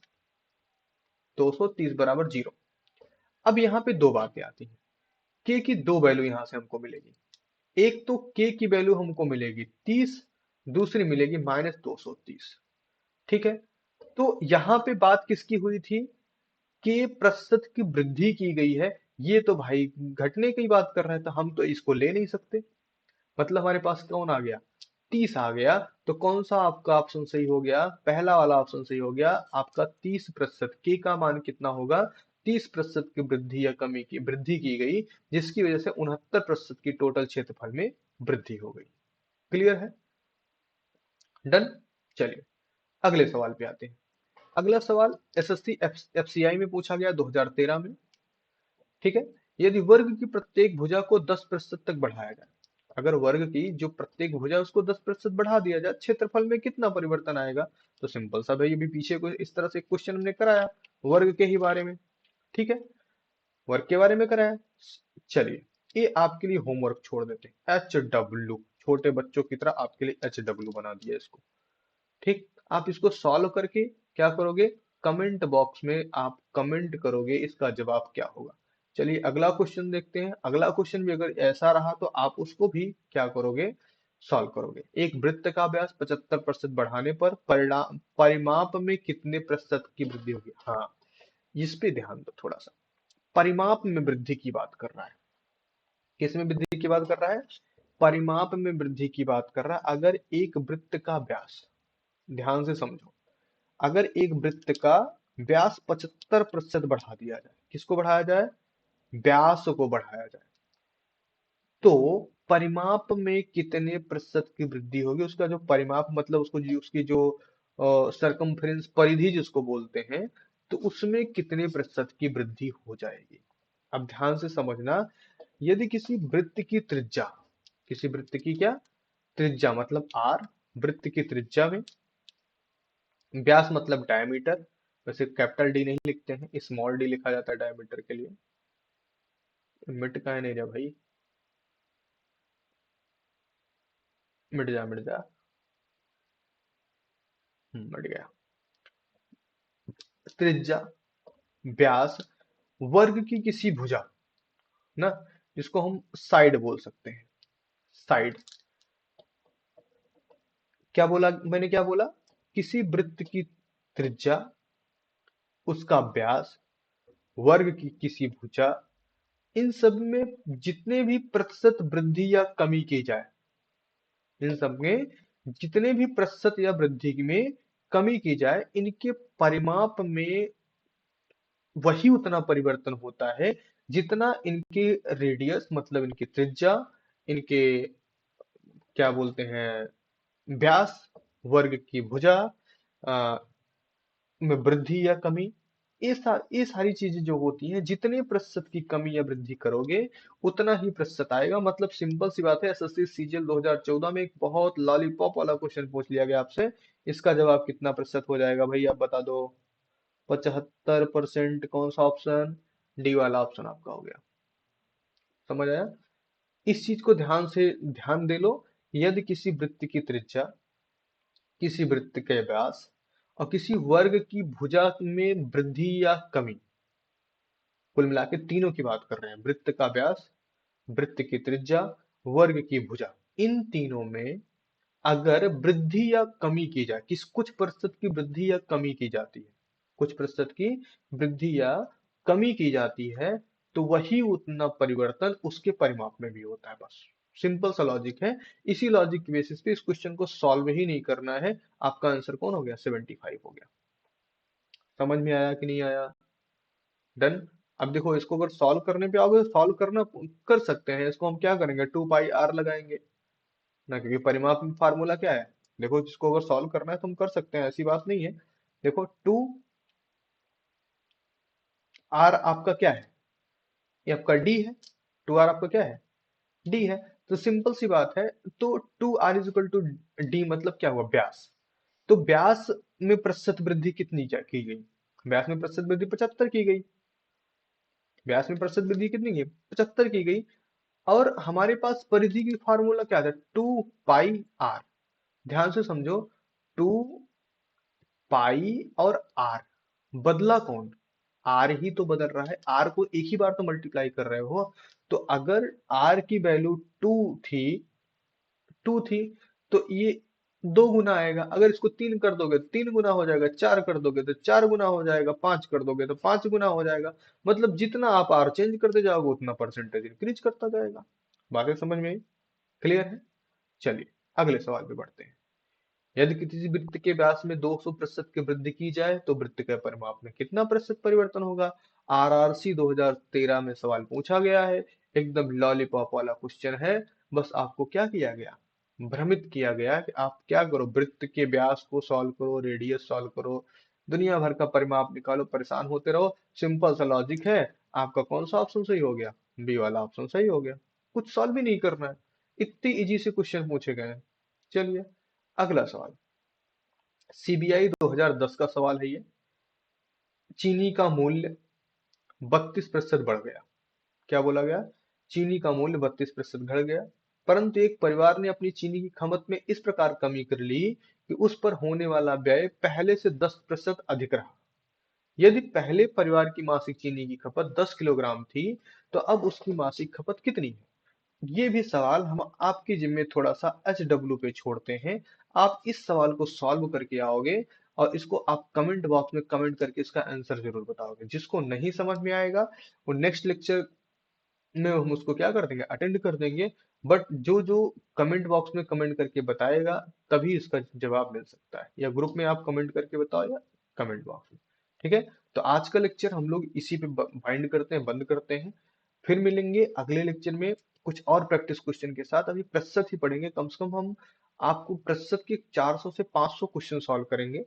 230 बराबर 0। अब यहाँ पे दो बातें आती हैं। के की दो वैल्यू यहाँ से हमको मिलेगी। एक तो के की वैल्यू हमको मिलेगी 30, दूसरी मिलेगी -230। ठीक है, तो यहाँ पे बात किसकी हुई थी? के प्रतिशत की वृद्धि की गई है। ये तो भाई घटने की बात कर रहे हैं, तो हम तो इसको ले नहीं सकते। मतलब हमारे पास कौन आ गया? 30 आ गया। तो कौन सा आपका ऑप्शन सही हो गया? पहला वाला ऑप्शन सही हो गया आपका। 30% के का मान कितना होगा? 30% की वृद्धि की गई, जिसकी वजह से 69% की टोटल क्षेत्रफल में वृद्धि हो गई। क्लियर है? डन। चलिए अगले सवाल पे आते हैं। अगला सवाल एसएससी एफसीआई में पूछा गया 2013 में। ठीक है। यदि वर्ग की प्रत्येक भुजा को 10% तक बढ़ाया जाए, अगर वर्ग की जो प्रत्येक भुजा है उसको 10% बढ़ा दिया जाए, क्षेत्रफल में कितना परिवर्तन आएगा? तो सिंपल सा भाई, ये भी पीछे को इस तरह से क्वेश्चन हमने कराया वर्ग के ही बारे में। ठीक है, वर्ग के बारे में कराया। चलिए ये आपके लिए होमवर्क छोड़ देते हैं, HW, छोटे बच्चों की तरह आपके लिए HW बना दिया इसको। ठीक, आप इसको सॉल्व करके क्या करोगे? कमेंट बॉक्स में आप कमेंट करोगे इसका जवाब क्या होगा। चलिए अगला क्वेश्चन देखते हैं। अगला क्वेश्चन भी अगर ऐसा रहा तो आप उसको भी क्या करोगे? सॉल्व करोगे। एक वृत्त का व्यास 75% बढ़ाने पर परिणाम परिमाप में कितने प्रतिशत की वृद्धि होगी? हाँ, इस पे ध्यान दो थोड़ा सा। परिमाप में वृद्धि की बात कर रहा है। किस में वृद्धि की बात कर रहा है? परिमाप में वृद्धि की बात कर रहा है। अगर एक वृत्त का व्यास, ध्यान से समझो, अगर एक वृत्त का व्यास 75% बढ़ा दिया जाए, किसको बढ़ाया जाए? व्यास को बढ़ाया जाए, तो परिमाप में कितने प्रतिशत की वृद्धि होगी? उसका जो परिमाप मतलब उसकी जो सरकमफ्रेंस, परिधि जिसको बोलते हैं, तो उसमें कितने प्रतिशत की वृद्धि हो जाएगी? अब ध्यान से समझना। यदि किसी वृत्त की त्रिज्या, किसी वृत्त की क्या त्रिज्या मतलब आर, वृत्त की त्रिज्या में व्यास मतलब डायमीटर, वैसे कैपिटल डी नहीं लिखते हैं, स्मॉल डी लिखा जाता है डायमीटर के लिए। मिट का है नहीं रहा भाई, मिट जा मिट जा। मिट गया। त्रिज्या, व्यास, वर्ग की किसी भुजा ना, जिसको हम साइड बोल सकते हैं, साइड। क्या बोला मैंने, क्या बोला? किसी वृत्त की त्रिज्या, उसका व्यास, वर्ग की किसी भुजा, इन सब में जितने भी प्रतिशत वृद्धि या कमी की जाए, इन सब में जितने भी प्रतिशत या वृद्धि में कमी की जाए, इनके परिमाप में वही उतना परिवर्तन होता है जितना इनके रेडियस मतलब इनकी त्रिज्या, इनके क्या बोलते हैं व्यास, वर्ग की भुजा आ, में वृद्धि या कमी। ये सारी चीजें जो होती हैं, जितने प्रतिशत की कमी या वृद्धि करोगे उतना ही प्रतिशत आएगा। मतलब सिंपल सी बात है। एसएससी सीजीएल 2014 में एक बहुत लॉलीपॉप वाला क्वेश्चन पूछ लिया गया आपसे, इसका जवाब कितना प्रतिशत हो जाएगा भाई आप बता दो? 75%। कौन सा ऑप्शन? डी वाला ऑप्शन आपका हो गया। समझ आया? इस चीज को ध्यान से ध्यान दे लो। यदि किसी वृत्त की त्रिज्या, किसी वृत्त के व्यास और किसी वर्ग की भुजा में वृद्धि या कमी, कुल मिला के तीनों की बात कर रहे हैं, वृत्त का व्यास, वृत्त की त्रिज्या, वर्ग की भुजा, इन तीनों में अगर वृद्धि या कमी की जाए, कुछ प्रतिशत की वृद्धि या कमी की जाती है, कुछ प्रतिशत की वृद्धि या कमी की जाती है, तो वही उतना परिवर्तन उसके परिमाप में भी होता है। बस सिंपल सा लॉजिक है। इसी लॉजिक की बेसिस पे इस क्वेश्चन को सॉल्व ही नहीं करना है। आपका आंसर कौन हो गया? 75 हो गया। समझ में आया कि नहीं आया? डन। अब देखो, इसको अगर सॉल्व करने पे आओगे तो सॉल्व करना कर सकते हैं। इसको हम क्या करेंगे? 2 पाई आर लगाएंगे ना, क्योंकि परिमाप में फार्मूला क्या है? देखो, जिसको अगर सॉल्व करना है तो हम कर सकते हैं, ऐसी बात नहीं है। देखो 2 आर आपका क्या है? ये आपका डी है। 2 आर आपका क्या है? डी है। तो सिंपल सी बात है। तो 2 R is equal to D मतलब क्या हुआ? व्यास। तो व्यास में प्रतिशत वृद्धि कितनी की गई? व्यास में प्रतिशत वृद्धि 75 की गई। व्यास में प्रतिशत वृद्धि कितनी की? 75 की गई। और हमारे पास परिधि की फार्मूला क्या था? 2 पाई आर। ध्यान से समझो, 2 पाई और आर, बदला कौन? आर ही तो बदल रहा है। आर को एक ही बार तो मल्टीप्लाई कर रहे हो। तो अगर आर की वैल्यू थी 2 थी, तो ये 2 गुना आएगा। अगर इसको 3 कर दोगे तो 3 गुना हो जाएगा, 4 कर दोगे तो 4 गुना हो जाएगा, 5 कर दोगे तो 5 गुना हो जाएगा। मतलब जितना आप आर चेंज करते जाओगे उतना परसेंटेज इंक्रीज करता जाएगा। बातें समझ में आई? क्लियर है? चलिए अगले सवाल पे बढ़ते हैं। यदि किसी वृत्त के व्यास में 200% की वृद्धि की जाए तो वृत्त के परिमाप में कितना प्रतिशत परिवर्तन होगा। आरआरसी 2013 में सवाल पूछा गया है, एकदम लॉलीपॉप वाला क्वेश्चन है। बस आपको क्या किया गया, भ्रमित किया गया कि आप क्या करो, वृत्त के व्यास को सॉल्व करो, रेडियस सॉल्व करो, दुनिया भर का परिमाप निकालो, परेशान होते रहो। सिंपल सा लॉजिक है। आपका कौन सा ऑप्शन सही हो गया, बी वाला ऑप्शन सही हो गया। कुछ सॉल्व भी नहीं करना है, इतनी इजी से क्वेश्चन पूछे गए हैं। चलिए अगला सवाल, सीबीआई 2010 का सवाल है ये। चीनी का मूल्य 32% बढ़ गया। क्या बोला गया, चीनी का मूल्य 32% घट गया, परंतु एक परिवार ने अपनी चीनी की खपत में इस प्रकार कमी कर ली कि उस पर होने वाला व्यय पहले से 10% अधिक रहा। यदि पहले परिवार की मासिक चीनी की खपत 10 किलोग्राम थी, तो अब उसकी मासिक खपत कितनी है। ये भी सवाल हम आपकी जिम्मे थोड़ा सा HW पे छोड़ते हैं। आप इस सवाल को सॉल्व करके आओगे और इसको आप कमेंट बॉक्स में कमेंट करके इसका आंसर जरूर बताओगे। जिसको नहीं समझ में आएगा वो नेक्स्ट लेक्चर में हम उसको क्या कर देंगे, अटेंड कर देंगे। बट जो जो कमेंट बॉक्स में कमेंट करके बताएगा तभी इसका जवाब मिल सकता है, या ग्रुप में आप कमेंट करके बताओ या कमेंट बॉक्स में। ठीक है, तो आज का लेक्चर हम लोग इसी पे बाइंड करते हैं, बंद करते हैं। फिर मिलेंगे अगले लेक्चर में कुछ और प्रैक्टिस क्वेश्चन के साथ। अभी प्रतिशत ही पढ़ेंगे, कम से कम हम आपको प्रतिशत के 400 से 500 क्वेश्चन सॉल्व करेंगे,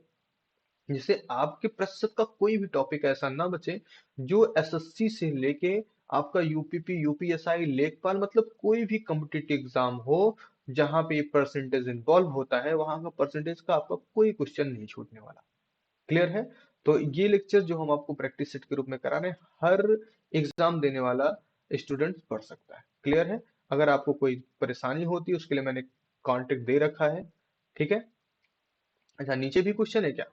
जिससे आपके प्रतिशत का कोई भी टॉपिक ऐसा ना बचे जो एसएससी से लेके आपका यूपीपी यूपीएसआई लेखपाल, मतलब कोई भी कॉम्पिटिटिव एग्जाम हो जहां पे परसेंटेज इन्वॉल्व होता है, वहां का परसेंटेज का आपका कोई क्वेश्चन नहीं छूटने वाला। क्लियर है। तो ये लेक्चर जो हम आपको प्रैक्टिस सेट के रूप में करा रहे हैं, हर एग्जाम देने वाला स्टूडेंट पढ़ सकता है। क्लियर है। अगर आपको कोई परेशानी होती है उसके लिए मैंने कॉन्टेक्ट दे रखा है। ठीक है। अच्छा, नीचे भी क्वेश्चन है क्या,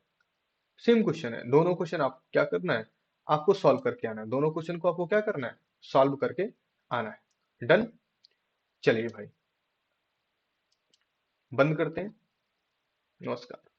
सेम क्वेश्चन है, दोनों क्वेश्चन आप क्या करना है, आपको सॉल्व करके आना है। दोनों क्वेश्चन को आपको क्या करना है, सॉल्व करके आना है। डन। चलिए भाई, बंद करते हैं। नमस्कार।